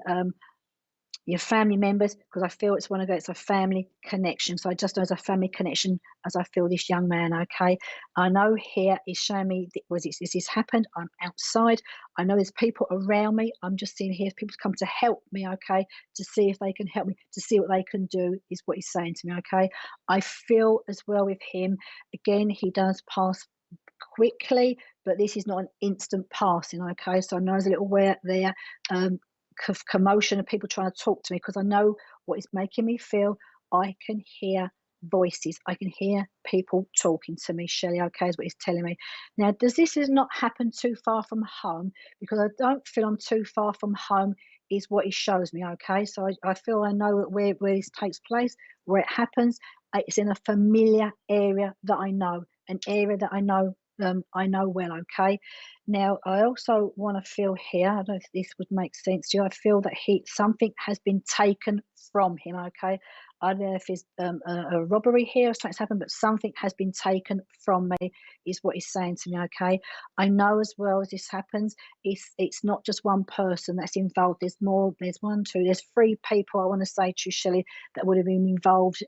your family members, because I feel it's a family connection. So I just know it's a family connection as I feel this young man. Okay, I know here is showing me this happened. I'm outside. I know there's people around me. I'm just seeing here people come to help me. Okay, to see if they can help me, to see what they can do, is what he's saying to me. Okay, I feel as well with him. Again, he does pass quickly, but this is not an instant passing. Okay, so I know there's a little wear there. Commotion of people trying to talk to me, because I know what is making me feel. I can hear voices. I can hear people talking to me, Shelley. Okay, is what he's telling me. Now, does this not happen too far from home? Because I don't feel I'm too far from home, is what he shows me. Okay, so I feel I know where this takes place, where it happens. It's in a familiar area that I know, an area that I know I know well, okay? Now, I also want to feel here, I don't know if this would make sense to you, I feel that something has been taken from him, okay? I don't know if it's a robbery here or something's happened, but something has been taken from me, is what he's saying to me, okay? I know as well as this happens, it's not just one person that's involved. There's more. There's one, two. There's three people I want to say to you, Shelley, that would have been involved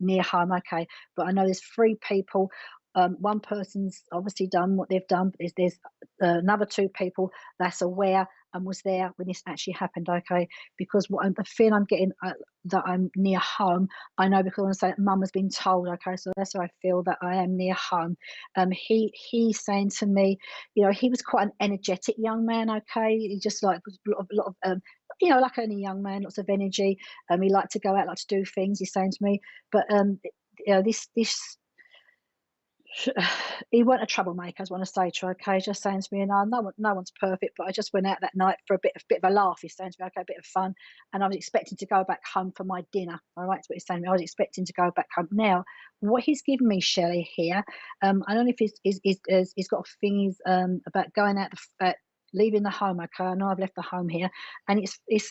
near home. Okay, but I know there's three people. One person's obviously done what they've done, but there's another two people that's aware and was there when this actually happened. Okay, because the feeling I'm getting that I'm near home, I know because I want to say that Mum has been told. Okay, so that's why I feel that I am near home. He's saying to me, you know, he was quite an energetic young man. Okay, he just like was a lot of you know, like any young man, lots of energy. He liked to go out, like to do things. He's saying to me, but you know, this he weren't a troublemaker, I want to say to her, okay, just saying to me, no one's perfect, but I just went out that night for a bit of a laugh. He's saying to me, okay, a bit of fun, and I was expecting to go back home for my dinner. All right, that's what he's saying to me. I was expecting to go back home. Now, what he's given me, Shelley, here, I don't know if he's got a thing about going out, leaving the home. Okay, I know I've left the home here, and it's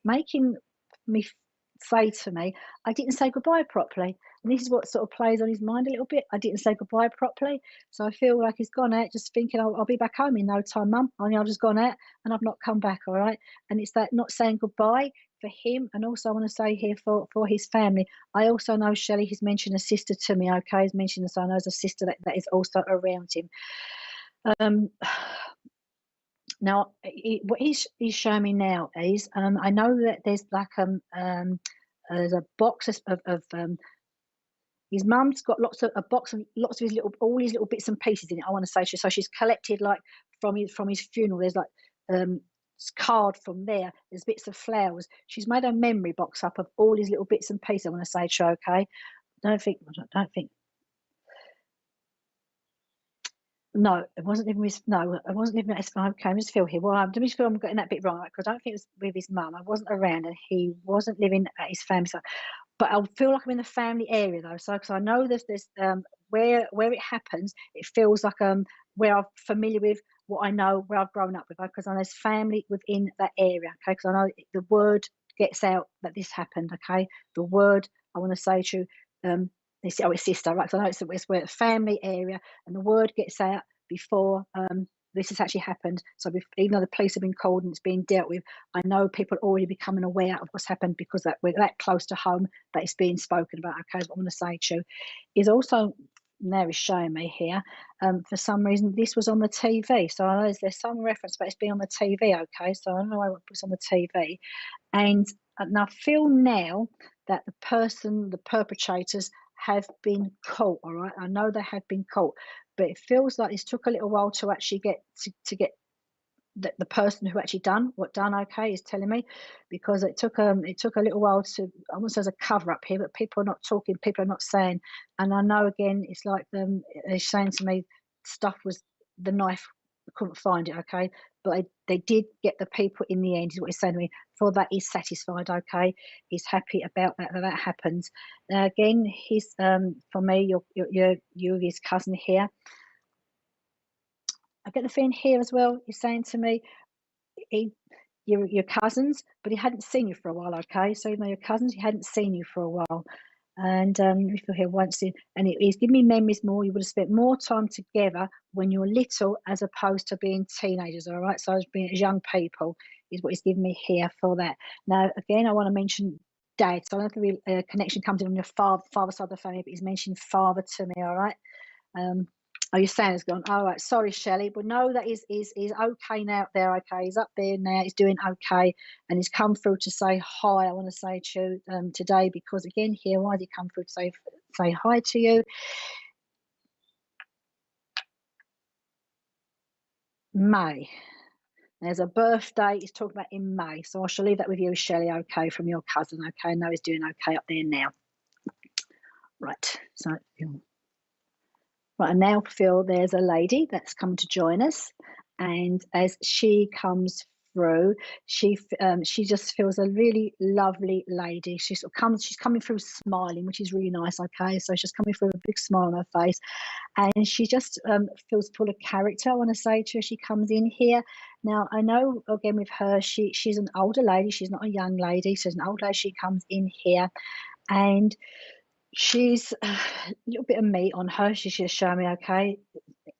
making me say to me, I didn't say goodbye properly. And this is what sort of plays on his mind a little bit. I didn't say goodbye properly. So I feel like he's gone out just thinking, I'll be back home in no time, Mum. I've just gone out and I've not come back, all right? And it's that not saying goodbye for him. And also I want to say here for his family. I also know, Shelley, he's mentioned a sister to me, okay? He's mentioned, so I know there's a sister that is also around him. Now, what he's showing me now is, I know that there's like there's a box of his mum's got a box of lots of all his little bits and pieces in it. I want to say so she's collected like from his funeral. There's like card from there. There's bits of flowers. She's made a memory box up of all his little bits and pieces. I want to say to her, okay. Don't think. No, it wasn't living with. No, I wasn't living at his. Okay, let me just feel here. Well, let me just feel I'm getting that bit wrong because I don't think it was with his mum. I wasn't around, and he wasn't living at his family. So, but I feel like I'm in the family area though. So, because I know there's where it happens, it feels like where I'm familiar with what I know, where I've grown up with. Because I know there's family within that area. Okay, because I know the word gets out that this happened. Okay, the word I want to say to you, it's sister, right? So I know it's where the family area, and the word gets out before this has actually happened. So even though the police have been called and it's being dealt with, I know people are already becoming aware of what's happened because that we're that close to home that it's being spoken about. Okay, is what I'm going to say to you. Is also now is showing me here. For some reason, this was on the TV. So I know there's some reference, but it's been on the TV. Okay, so I don't know why it was on the TV, and I feel now that the perpetrators have been caught. All right, I know they have been caught, but it feels like this took a little while to actually get to the person who actually done. Okay, is telling me, because it took a little while to, I won't say there's a cover up here, but people are not talking, people are not saying. And I know again, it's like they're saying to me, stuff was the knife. I couldn't find it, okay, but they did get the people in the end, is what he's saying to me. For that, he's satisfied, okay. He's happy about that happens. Now again, he's for me, you're his cousin here. I get the feeling here as well. He's saying to me, you're cousins, but he hadn't seen you for a while, okay. So even though you're cousins, he hadn't seen you for a while. And we feel here once in, and he's given me memories more. You would have spent more time together when you were little as opposed to being teenagers, all right? So as being as young people is what he's given me here for that. Now, again, I want to mention dad. So I don't know if the connection comes in on your father side of the family, but he's mentioned father to me, all right? Oh, your sound has gone. All right, sorry, Shelley, but no, that is okay now up there. Okay, he's up there now. He's doing okay, and he's come through to say hi. I want to say to you today, because again, here, why did he come through to say hi to you? May. There's a birthday. He's talking about in May, so I shall leave that with you, Shelley. Okay, from your cousin. Okay, I know he's doing okay up there now. Right. So. Right, I now feel there's a lady that's come to join us, and as she comes through. She just feels a really lovely lady. She's coming through smiling, which is really nice. Okay, so she's coming through with a big smile on her face, and she just feels full of character. I want to say to her, she comes in here. Now I know again with her, she's an older lady. She's not a young lady. She's an old lady. She comes in here, and she's a little bit of meat on her. She's showing me. Okay.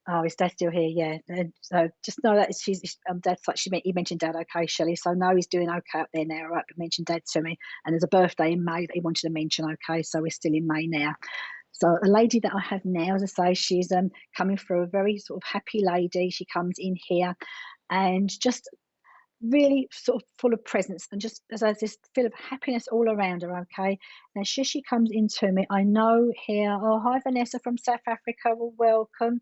Oh, is Dad still here? Yeah. And so just know that she's Dad's like he mentioned Dad. Okay, Shelley. So no, he's doing okay up there now. Right, but mentioned Dad to me, and there's a birthday in May that he wanted to mention. Okay, so we're still in May now. So the lady that I have now, as I say, she's coming through a very sort of happy lady. She comes in here, and just really sort of full of presence, and just as I just feel of happiness all around her. Okay, now she comes into me. I know here. Oh, hi Vanessa from South Africa. Well, welcome.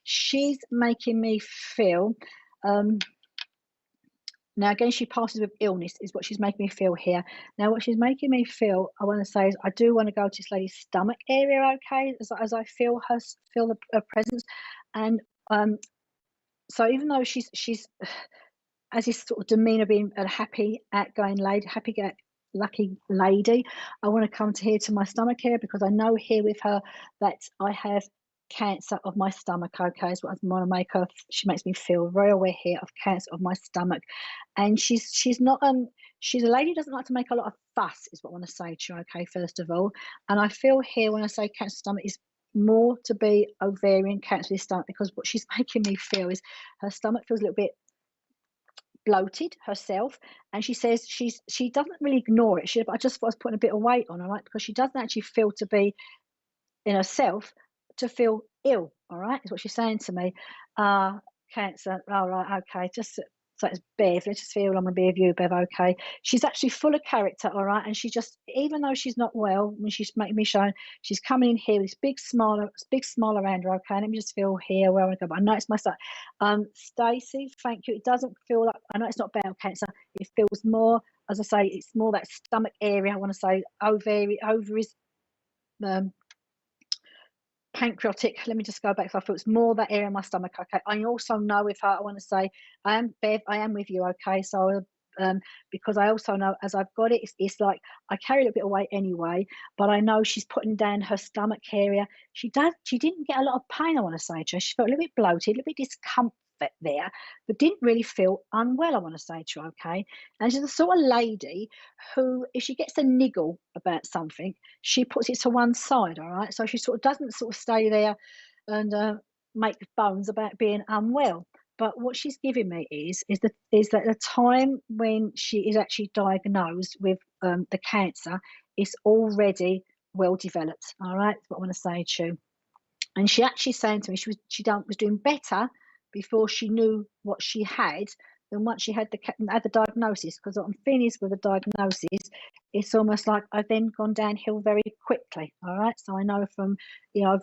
She's making me feel. Now again, she passes with illness, is what she's making me feel here. Now, what she's making me feel, I want to say, is I do want to go to this lady's stomach area. Okay, as I feel her presence, and so even though she's as this sort of demeanor, being a happy, outgoing lady, lucky lady, I want to come to here to my stomach area, because I know here with her that I have cancer of my stomach. Okay, is what I want to make her. She makes me feel very aware here of cancer of my stomach, and she's not she's a lady who doesn't like to make a lot of fuss, is what I want to say to you. Okay, first of all, and I feel here when I say cancer stomach is more to be ovarian cancer of the stomach, because what she's making me feel is her stomach feels a little bit bloated herself, and she says she doesn't really ignore it. I just was putting a bit of weight on her, right, because she doesn't actually feel to be in herself to feel ill. All right, is what she's saying to me. Cancer. All right, okay, just so it's Bev. Let's just feel I'm gonna be with you, Bev. Okay, she's actually full of character. All right, and she just, even though she's not well, when she's making me show, she's coming in here with this big smile around her. Okay, let me just feel here where I want to go. But I know it's my son. Stacy, thank you. It doesn't feel like, I know it's not bowel cancer. It feels more, as I say, it's more that stomach area. I want to say ovaries, pancreatic. Let me just go back. So I feel it's more that area of my stomach. Okay. I also know with her, I want to say, I am Bev. I am with you. Okay. So because I also know as I've got it, it's like I carry a little bit of weight anyway, but I know she's putting down her stomach area. She didn't get a lot of pain, I want to say to her. She felt a little bit bloated, a little bit discomfort there, but didn't really feel unwell, I want to say to her. Okay. And she's the sort of lady who, if she gets a niggle about something, she puts it to one side. All right. So she sort of doesn't sort of stay there and make bones about being unwell. But what she's giving me is that the time when she is actually diagnosed with the cancer is already well developed. All right, that's what I want to say to you. And she actually saying to me she was doing better before she knew what she had than once she had the diagnosis. Because what I'm feeling is with the diagnosis, it's almost like I've then gone downhill very quickly. All right, so I know from I've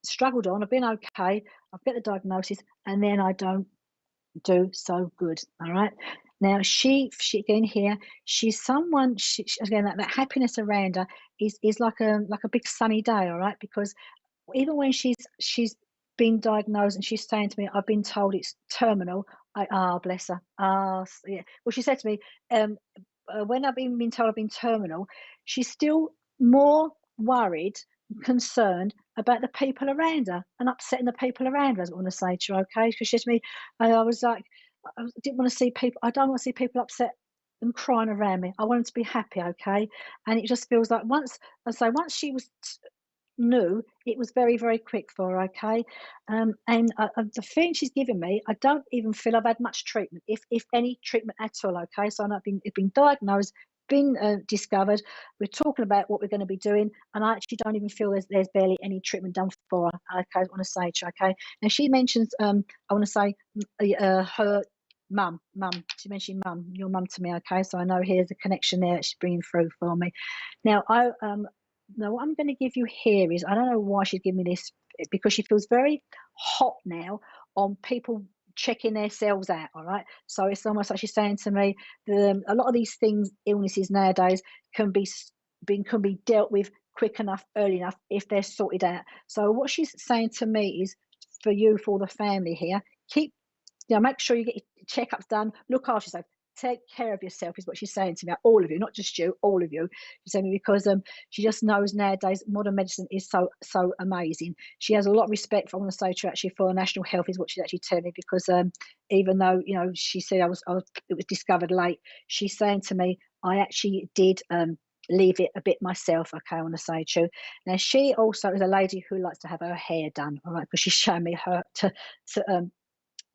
struggled on. I've been okay. I've got the diagnosis, and then I don't do so good. All right. Now she again here. She's someone. She again that happiness around her is like a big sunny day. All right, because even when she's been diagnosed and she's saying to me, I've been told it's terminal. Bless her. Yeah. Well, she said to me, when I've been told I've been terminal, she's still more worried, concerned about the people around her and upsetting the people around her, as I want to say to her. Okay, because she said to me, I was like, I didn't want to see people. I don't want to see people upset and crying around me. I want them to be happy. Okay, and it just feels like once she was knew, it was very, very quick for her. Okay, and the feeling she's giving me, I don't even feel I've had much treatment, if any treatment at all. Okay, so I've been diagnosed, been discovered. We're talking about what we're going to be doing, and I actually don't even feel there's barely any treatment done for her. Okay, I want to say to her. Okay, now she mentions I want to say her mum. She mentioned mum, your mum to me. Okay, so I know here's a connection there that she's bringing through for me. Now now what I'm going to give you here is, I don't know why she'd give me this, because she feels very hot now on people checking themselves out. All right, so it's almost like she's saying to me, a lot of these things, illnesses nowadays, can be dealt with quick enough, early enough, if they're sorted out. So what she's saying to me is, for you, for the family here, make sure you get checkups done, look after yourself. Take care of yourself is what she's saying to me, all of you, not just you, all of you. She's saying because she just knows nowadays modern medicine is so amazing. She has a lot of respect for, I want to say to her, actually, for national health is what she's actually telling me, because even though, you know, she said it was discovered late, she's saying to me, I actually did leave it a bit myself, okay, I want to say to you. Now, she also is a lady who likes to have her hair done, all right, because she's showing me her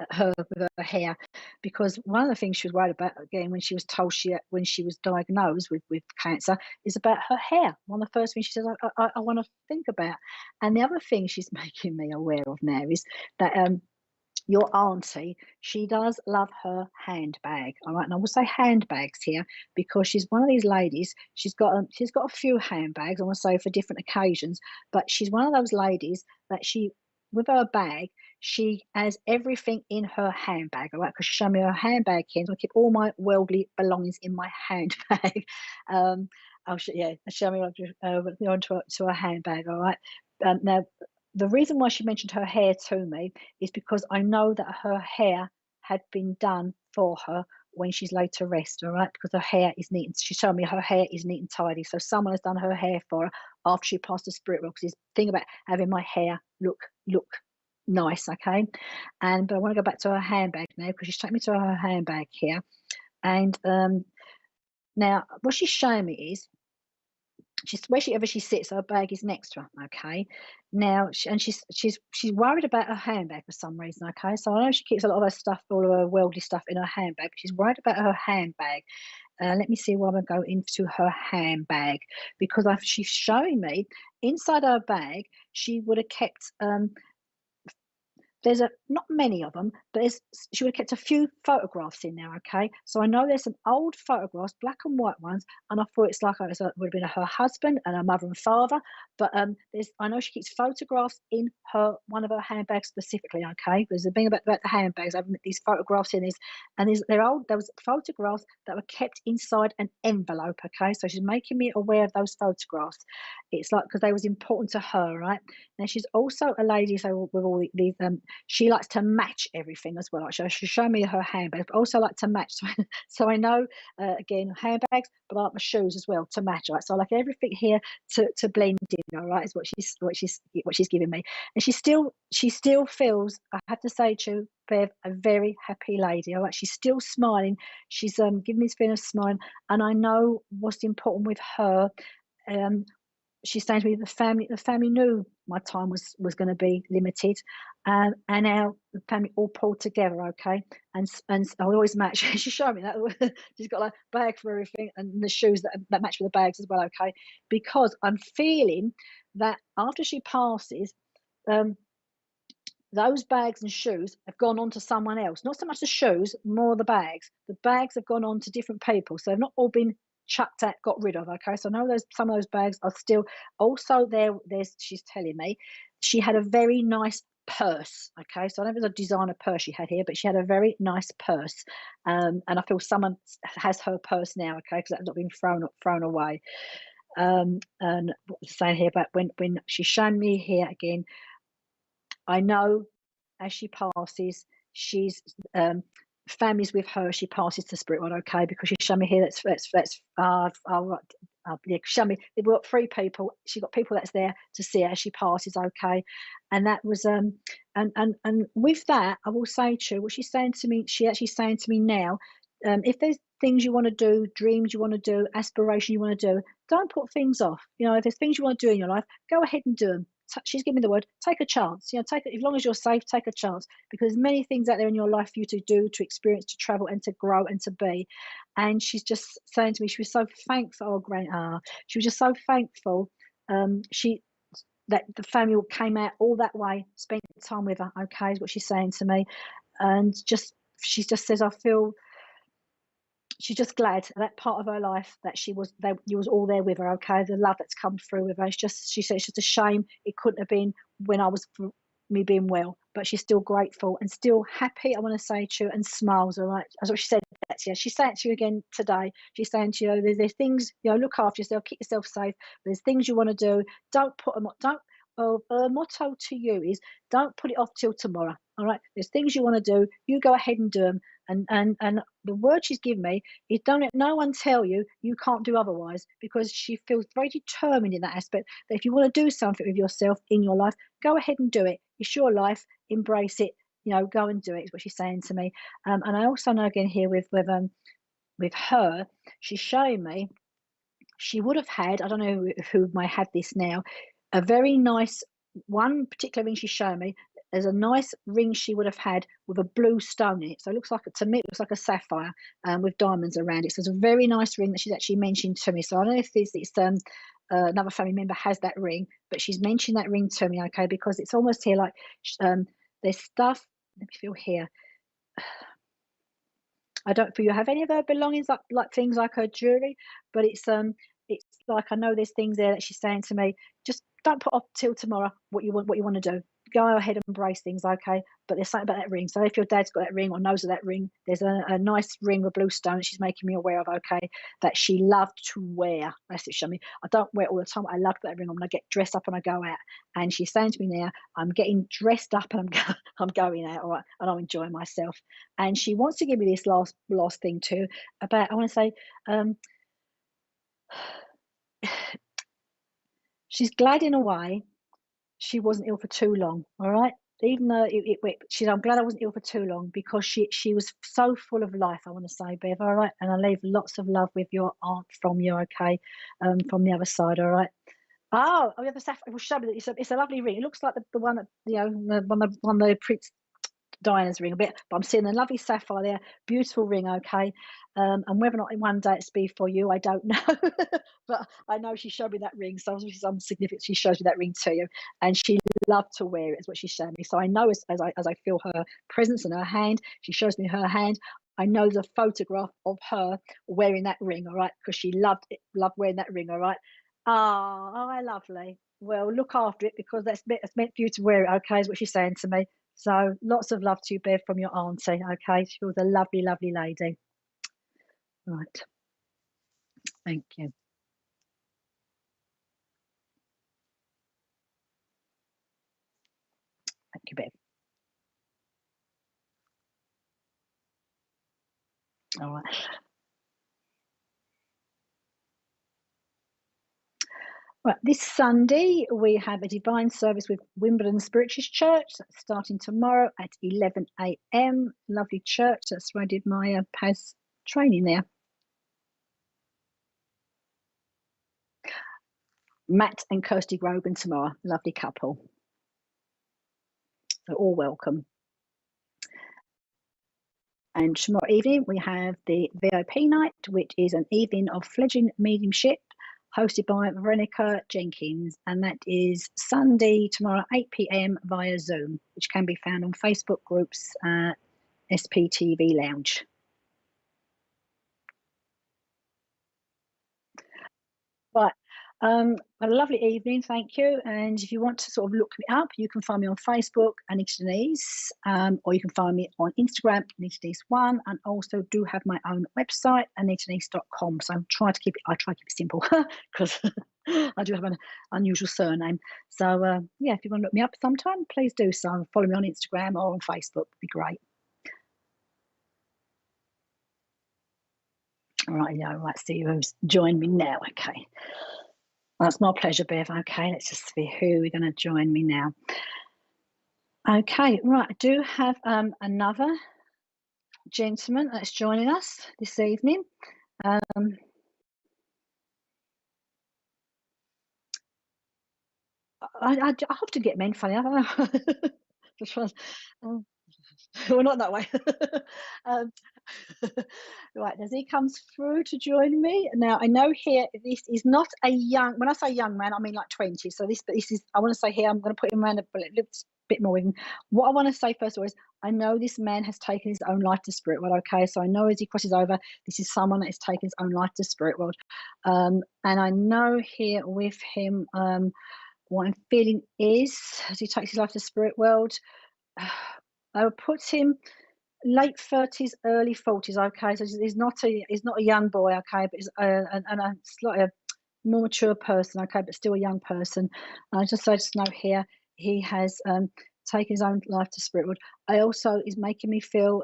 her with her hair, because one of the things she was worried about, again, when she was told when she was diagnosed with cancer, is about her hair. One of the first things she says, I want to think about. And the other thing she's making me aware of now is that your auntie, she does love her handbag, all right, and I will say handbags here because she's one of these ladies. She's got a few handbags, I want to say, for different occasions, but she's one of those ladies that with her bag, she has everything in her handbag, all right? Because she showed me her handbag here, so I keep all my worldly belongings in my handbag. Show me onto her handbag, all right? Now, the reason why she mentioned her hair to me is because I know that her hair had been done for her when she's laid to rest, all right? Because her hair is neat. She showed me her hair is neat and tidy. So someone has done her hair for her after she passed the spirit world. Because this thing about having my hair look nice, okay? But I want to go back to her handbag now, because she's taking me to her handbag here. And now what she's showing me is wherever she sits, her bag is next to her, okay? Now, she's worried about her handbag for some reason, okay? So I know she keeps a lot of her stuff, all of her worldly stuff in her handbag, but she's worried about her handbag. Let me see where I'm going to go into her handbag, because she's showing me inside her bag, she would have kept there's not many of them, but she would have kept a few photographs in there, okay? So I know there's some old photographs, black and white ones, and I thought it would have been her husband and her mother and father, but I know she keeps photographs in one of her handbags specifically, okay? There's a thing about the handbags, I've these photographs in they're old. There was photographs that were kept inside an envelope, okay? So she's making me aware of those photographs. It's like, because they was important to her, right? Now, she's also a lady, so with all these she likes to match everything as well. She'll show me her handbags, but also like to match. So I know, again, handbags, but I like my shoes as well to match. Right, so I like everything here to blend in. All right, is what she's giving me, and she still feels. I have to say to you, Bev, a very happy lady. All right, she's still smiling. She's giving me this feeling of smiling, and I know what's important with her. She's saying to me, the family knew my time was going to be limited, and now the family all pulled together, okay. And I always match. She showed me that she's got a bag for everything, and the shoes that match with the bags as well, okay. Because I'm feeling that after she passes, those bags and shoes have gone on to someone else. Not so much the shoes, more the bags. The bags have gone on to different people, so they've not all been chucked at, got rid of, okay. So I know some of those bags are still also there. She's telling me she had a very nice purse, okay. So I don't know if it's a designer purse she had here, but she had a very nice purse, and I feel someone has her purse now, okay, because that's not been thrown away. And saying here about when she's shown me here again, I know as she passes, she's families with her. She passes to spirit world, okay? Because she showed me here. Show me. They've got 3 people. She got people that's there to see her as she passes, okay? And that was and with that, I will say to you what she's saying to me. She actually saying to me now, if there's things you want to do, dreams you want to do, aspiration you want to do, don't put things off. You know, if there's things you want to do in your life, go ahead and do them. She's giving me the word, take a chance. You know, take it as long as you're safe, take a chance, because there's many things out there in your life for you to do, to experience, to travel, and to grow and to be. And she's just saying to me, she was so thankful. She was just so thankful. That the family came out all that way, spent time with her. Okay, is what she's saying to me, and she just says, I feel. She's just glad that part of her life that you was all there with her, okay? The love that's come through with her. She said it's just a shame it couldn't have been when I was me being well, but she's still grateful and still happy, I want to say to you, and smiles, all right? That's what she said to you. She's saying to you again today, she's saying to you, there's things, you know, look after yourself, keep yourself safe. There's things you want to do, don't put them on, don't her motto to you is, don't put it off till tomorrow. All right, there's things you want to do, you go ahead and do them. And the word she's given me is, don't let no one tell you you can't do otherwise, because she feels very determined in that aspect, that if you want to do something with yourself in your life, go ahead and do it. It's your life, embrace it, go and do it, is what she's saying to me. And I also know again here with her, she's showing me she would have had, I don't know who may have this now, a very nice, one particular ring she's showing me, there's a nice ring she would have had with a blue stone in it. So it looks like, to me, it looks like a sapphire with diamonds around it. So it's a very nice ring that she's actually mentioned to me. So I don't know if it's another family member has that ring, but she's mentioned that ring to me, okay, because it's almost here like there's stuff, let me feel here. I don't feel you have any of her belongings, like things like her jewelry, but it's like, I know there's things there that she's saying to me, just don't put off till tomorrow what you want to do. Go ahead and embrace things, okay? But there's something about that ring. So if your dad's got that ring or knows of that ring, there's a nice ring with blue stone she's making me aware of, okay, that she loved to wear. That's it, show me. I don't wear it all the time. I love that ring. I'm gonna get dressed up when I go out. And she's saying to me now, I'm getting dressed up and I'm going out, all right, and I'm enjoying myself. And she wants to give me this last thing too about, I want to say, she's glad in a way she wasn't ill for too long, all right? Even though I'm glad I wasn't ill for too long, because she was so full of life, I want to say, Bev, all right? And I leave lots of love with your aunt from you, okay? From the other side, all right? Oh, we have a sapphire. Well, show me that. It's a lovely ring. It looks like the one that, the one the Prince Diana's ring a bit, but I'm seeing a lovely sapphire there, beautiful ring, okay. And whether or not in one day it's be for you, I don't know. But I know she showed me that ring, so obviously some significance. She shows me that ring to you, and she loved to wear it, is what she showed me. So I know as I feel her presence in her hand, she shows me her hand, I know there's a photograph of her wearing that ring, all right, because she loved wearing that ring, all right. Oh, lovely. Well, look after it, because that's meant for you to wear it, okay, is what she's saying to me. So lots of love to you, Bev, from your auntie, okay? She was a lovely, lovely lady. Right. Thank you. Thank you, Bev. All right. Right, this Sunday we have a divine service with Wimbledon Spiritualist Church. That's starting tomorrow at 11 a.m. Lovely church. That's where I did my PAS training there. Matt and Kirsty Grogan tomorrow. Lovely couple. So all welcome. And tomorrow evening we have the VIP night, which is an evening of fledgling mediumship, hosted by Veronica Jenkins, and that is Sunday tomorrow 8 p.m. via Zoom, which can be found on Facebook groups SPTV Lounge. Right. A lovely evening, thank you. And if you want to sort of look me up, you can find me on Facebook, Anita Denise, or you can find me on Instagram, Anita Denise1, and also do have my own website, anitadenise.com. So I try to keep it simple, because I do have an unusual surname. So yeah, if you want to look me up sometime, please do so. Follow me on Instagram or on Facebook, would be great. All right, yeah, let's see who's joined me now. Okay. That's my pleasure, Bev. Okay, let's just see who we're going to join me now. Okay, right. I do have another gentleman that's joining us this evening. I often get men funny. I don't know. Well, not that way. Right, as he comes through to join me now, I know here this is not a young. When I say young man, I mean like 20. So this is. I want to say here, I'm going to put him around a little bit more with him. What I want to say first of all is, I know this man has taken his own life to spirit world. Okay, so I know as he crosses over, this is someone that has taken his own life to spirit world, and I know here with him, what I'm feeling is, as he takes his life to spirit world, I would put him late 30s, early 40s. Okay, so he's not a young boy. Okay, but he's a slightly more mature person, okay, but still a young person. I just know here he has taken his own life to spirit world. I also is making me feel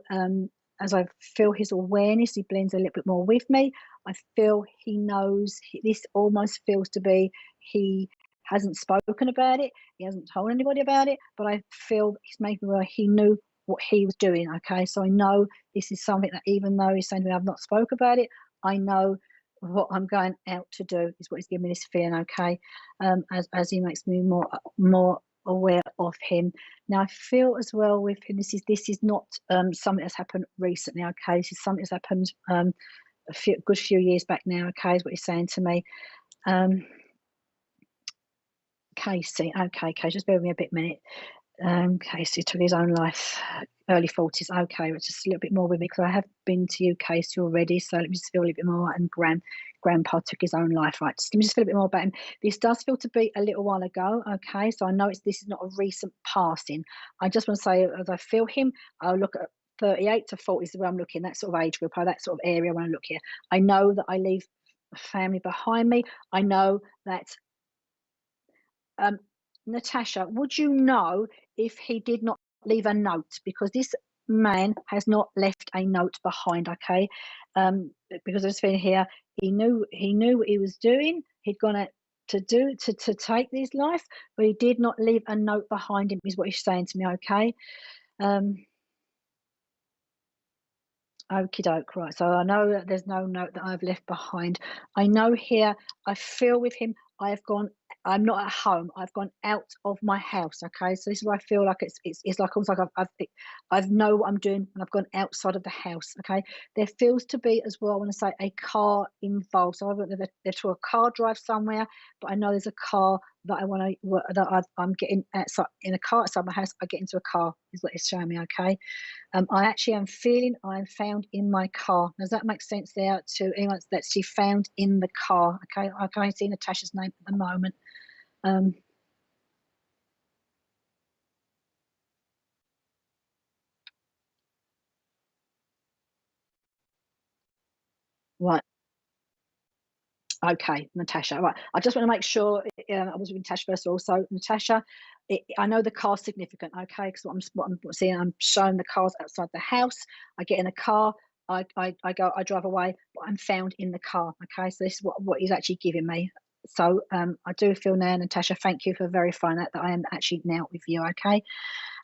as I feel his awareness, he blends a little bit more with me. I feel he knows. This almost feels to be he hasn't spoken about it. He hasn't told anybody about it, but I feel he's making me where he knew what he was doing. Okay, so I know this is something that even though he's saying to me I've not spoke about it, I know what I'm going out to do is what he's giving me this feeling. Okay, as he makes me more aware of him. Now I feel as well with him. This is not something that's happened recently. Okay, this is something that's happened a good few years back now. Okay, is what he's saying to me. Casey, okay, Casey, just bear with me a minute. Casey took his own life, early 40s. Okay, just a little bit more with me because I have been to you, Casey, already. So let me just feel a little bit more. And Grandpa took his own life, right? Just let me just feel a bit more about him. This does feel to be a little while ago. Okay, so I know this is not a recent passing. I just want to say, as I feel him, I'll look at 38 to 40 is where I'm looking. That sort of age group, or that sort of area when I look here. I know that I leave a family behind me. I know that. Natasha, would you know if he did not leave a note? Because this man has not left a note behind, okay? Because I was feeling here, he knew what he was doing. He'd gone out to take his life, but he did not leave a note behind him, is what he's saying to me, okay? Okie doke, right. So I know that there's no note that I've left behind. I know here, I feel with him, I'm not at home. I've gone out of my house. Okay, so this is where I feel like it's like almost like I've know what I'm doing and I've gone outside of the house. Okay, there feels to be as well. I want to say a car involved. So I went there to a car drive somewhere, but I know there's a car that I want to I'm getting outside in a car outside my house. I get into a car is what it's showing me. Okay. I actually am feeling I'm found in my car. Does that make sense there to anyone that she found in the car? Okay, I can only see Natasha's name at the moment. Right. Okay, Natasha. Right. I just want to make sure I was with Natasha first of all. So Natasha, I know the car's significant. Okay, because what I'm seeing, I'm showing the cars outside the house. I get in a car. I go. I drive away. But I'm found in the car. Okay, so this is what he's actually giving me. So I do feel now, Natasha. Thank you for verifying that I am actually now with you. Okay.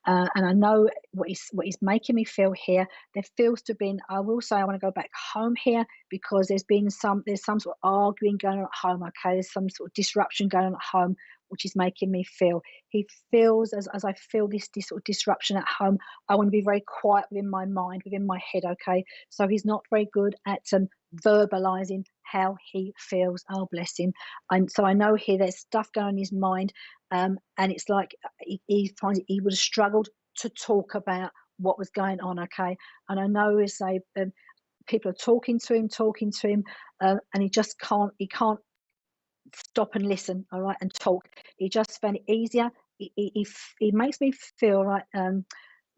And I know what he's making me feel here. There feels to have been. I will say I want to go back home here because there's some sort of arguing going on at home. Okay, there's some sort of disruption going on at home, which is making me feel. He feels as I feel this sort of disruption at home. I want to be very quiet within my mind, within my head. Okay, so he's not very good at verbalizing how he feels. Oh, bless him. And so I know here there's stuff going on in his mind. And it's like he finds he would have struggled to talk about what was going on. Okay, and I know as people are talking to him, and he just can't. He can't stop and listen. All right, and talk. He just found it easier. He makes me feel like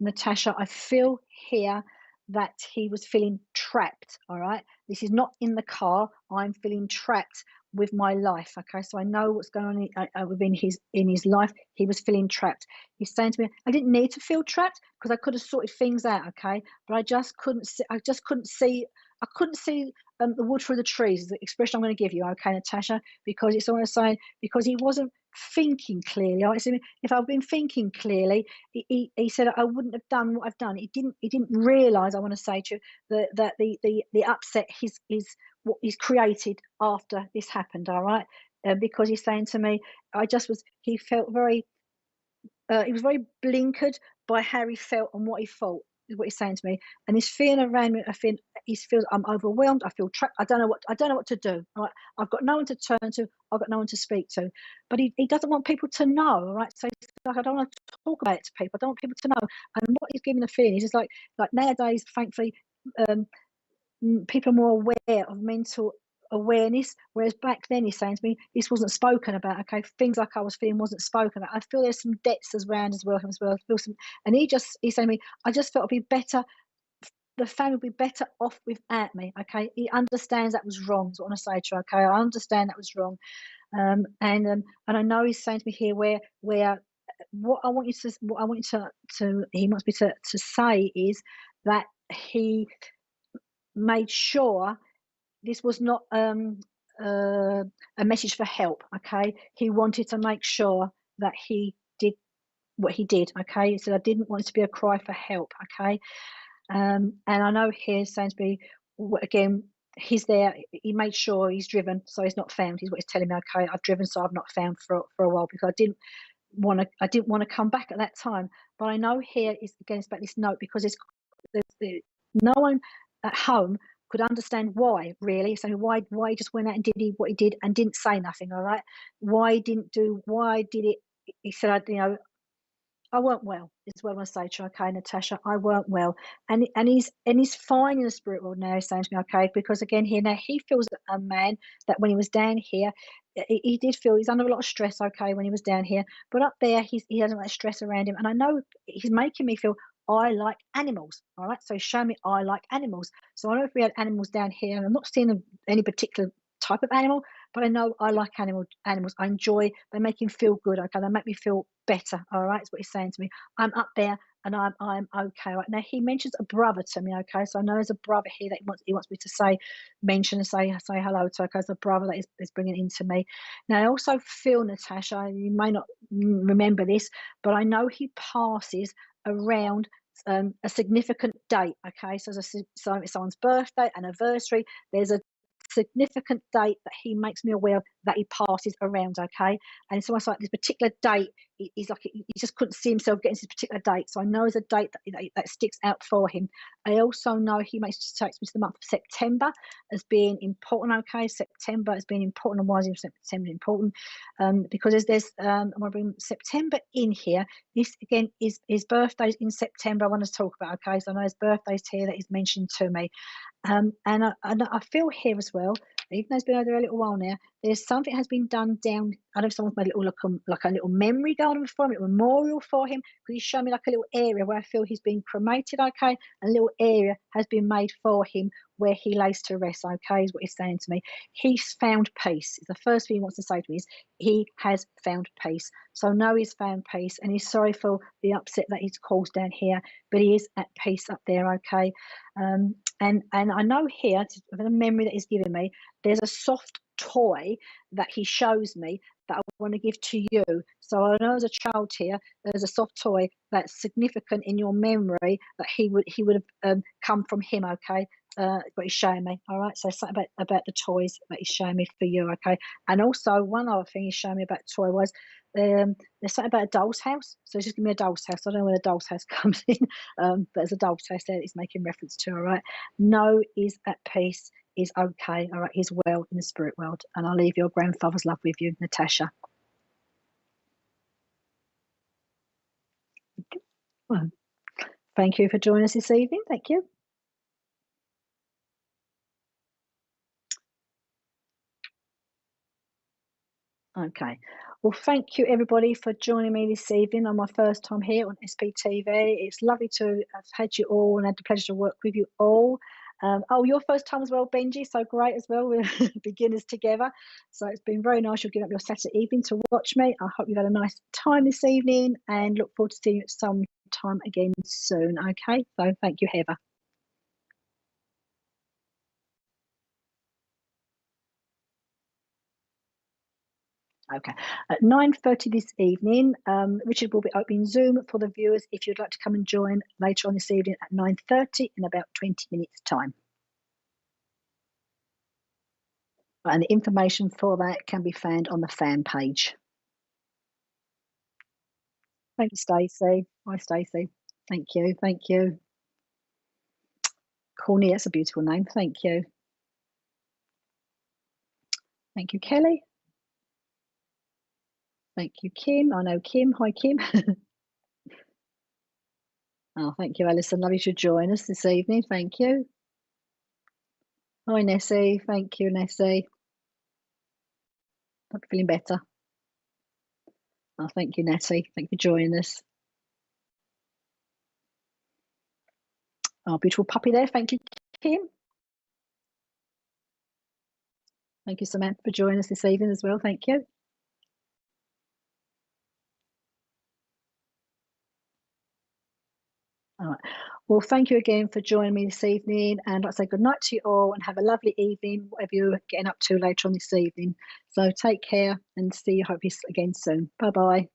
Natasha. I feel here that he was feeling trapped. All right, this is not in the car. I'm feeling trapped with my life. Okay, so I know what's going on within his life. He was feeling trapped. He's saying to me, I didn't need to feel trapped because I could have sorted things out. Okay, but I just couldn't see. I couldn't see the wood through the trees. Is the expression I'm going to give you. Okay, Natasha, because it's almost saying because he wasn't thinking clearly. I said, if I'd been thinking clearly, he said I wouldn't have done what I've done. He didn't realise. I want to say to you that the upset what he's created after this happened. All right, because he's saying to me, he felt very. He was very blinkered by how he felt and what he thought. Is what he's saying to me, and he's feeling around me. He feels I'm overwhelmed. I feel trapped. I don't know what to do. Right? I've got no one to turn to. I've got no one to speak to. But he doesn't want people to know. Right? So he's like, I don't want to talk about it to people. I don't want people to know. And what he's giving the feeling is just like nowadays, thankfully, people are more aware of mental awareness, whereas back then he's saying to me this wasn't spoken about. Okay, things like I was feeling wasn't spoken about. I feel there's some debts around as well. I feel some, and he's saying to me, I just felt it'd be better the family would be better off without me. Okay, he understands that was wrong. Is what I want to say to you. Okay, I understand that was wrong. And I know he's saying to me here where what I want you to he wants me to say is that he made sure this was not a message for help. Okay, he wanted to make sure that he did what he did. Okay, he said I didn't want it to be a cry for help. Okay, and I know here saying to me again, he's there. He made sure he's driven, so he's not found. He's what he's telling me. Okay, I've driven, so I've not found for a while because I didn't want to come back at that time. But I know here is again it's about this note because no one at home could understand why really. So why he just went out and did what he did and didn't say nothing. All right, why did it? He said, I weren't well, is what I want to say to you, okay, Natasha. I weren't well. And he's fine in the spirit world now, he's saying to me, okay, because again here now he feels a man that when he was down here, he did feel he's under a lot of stress, okay, when he was down here. But up there he hasn't got stress around him. And I know he's making me feel I like animals. All right. So show me I like animals. So I know if we had animals down here, and I'm not seeing any particular type of animal, but I know I like animals. I enjoy, they make him feel good. Okay, they make me feel better. All right, is what he's saying to me. I'm up there and I'm okay right now. He mentions a brother to me. Okay, so I know there's a brother here that he wants me to mention and say hello to. Okay, there's a brother that is bringing it into me. Now I also feel, Natasha, you may not remember this, but I know he passes around a significant date. Okay, so it's someone's birthday, anniversary. There's a significant date that he makes me aware of that he passes around. Okay, and it's almost like this particular date, he's like he just couldn't see himself getting to this particular date. So I know there's a date that sticks out for him. I also know he takes me to the month of September as being important. Okay, September as being important. And why is September important? Because there's I want to bring September in here. This again is his birthday's in September. I want to talk about. Okay, so I know his birthday's here that he's mentioned to me. And I feel here as well, even though it's been over there a little while now, there's something has been done down. I don't know if someone's made a little like a little memory garden for him, a memorial for him, because he's shown me like a little area where I feel he's been cremated. Okay, a little area has been made for him where he lays to rest. Okay, is what he's saying to me. He's found peace. The first thing he wants to say to me is he has found peace. So now he's found peace, and he's sorry for the upset that he's caused down here, but he is at peace up there. Okay. And I know here, the memory that he's given me, there's a soft toy that he shows me that I want to give to you. So I know as a child here, there's a soft toy that's significant in your memory that he would have come from him. Okay, what he's showing me. All right, so something about the toys that he's showing me for you. Okay, and also one other thing he's showing me about the toy was there's something about a doll's house. So he's just giving me a doll's house. I don't know where the doll's house comes in, but there's a doll's house there that he's making reference to. All right, no is at peace, is okay. All right, he's well in the spirit world, and I'll leave your grandfather's love with you, Natasha. Well, thank you for joining us this evening. Thank you. Okay. Well, thank you everybody for joining me this evening on my first time here on SPTV. It's lovely to have had you all and had the pleasure to work with you all. Oh, your first time as well, Benji. So great as well. We're beginners together. So it's been very nice. You'll give up your Saturday evening to watch me. I hope you've had a nice time this evening and look forward to seeing you at some time again soon. Okay. So thank you, Heather. Okay, at 9:30 this evening, Richard will be opening Zoom for the viewers if you'd like to come and join later on this evening at 9:30 in about 20 minutes' time. And the information for that can be found on the fan page. Thank you, Stacey. Hi, Stacey. Thank you. Thank you. Corny, that's a beautiful name. Thank you. Thank you, Kelly. Thank you, Kim. I know Kim. Hi, Kim. Oh, thank you, Alison. Lovely to join us this evening. Thank you. Hi, Nessie. Thank you, Nessie. I'm feeling better. Oh, thank you, Nettie. Thank you for joining us. Our beautiful puppy there. Thank you, Kim. Thank you, Samantha, for joining us this evening as well. Thank you. All right. Well, thank you again for joining me this evening. And I'd say good night to you all and have a lovely evening, whatever you're getting up to later on this evening. So take care and see you hopefully again soon. Bye-bye.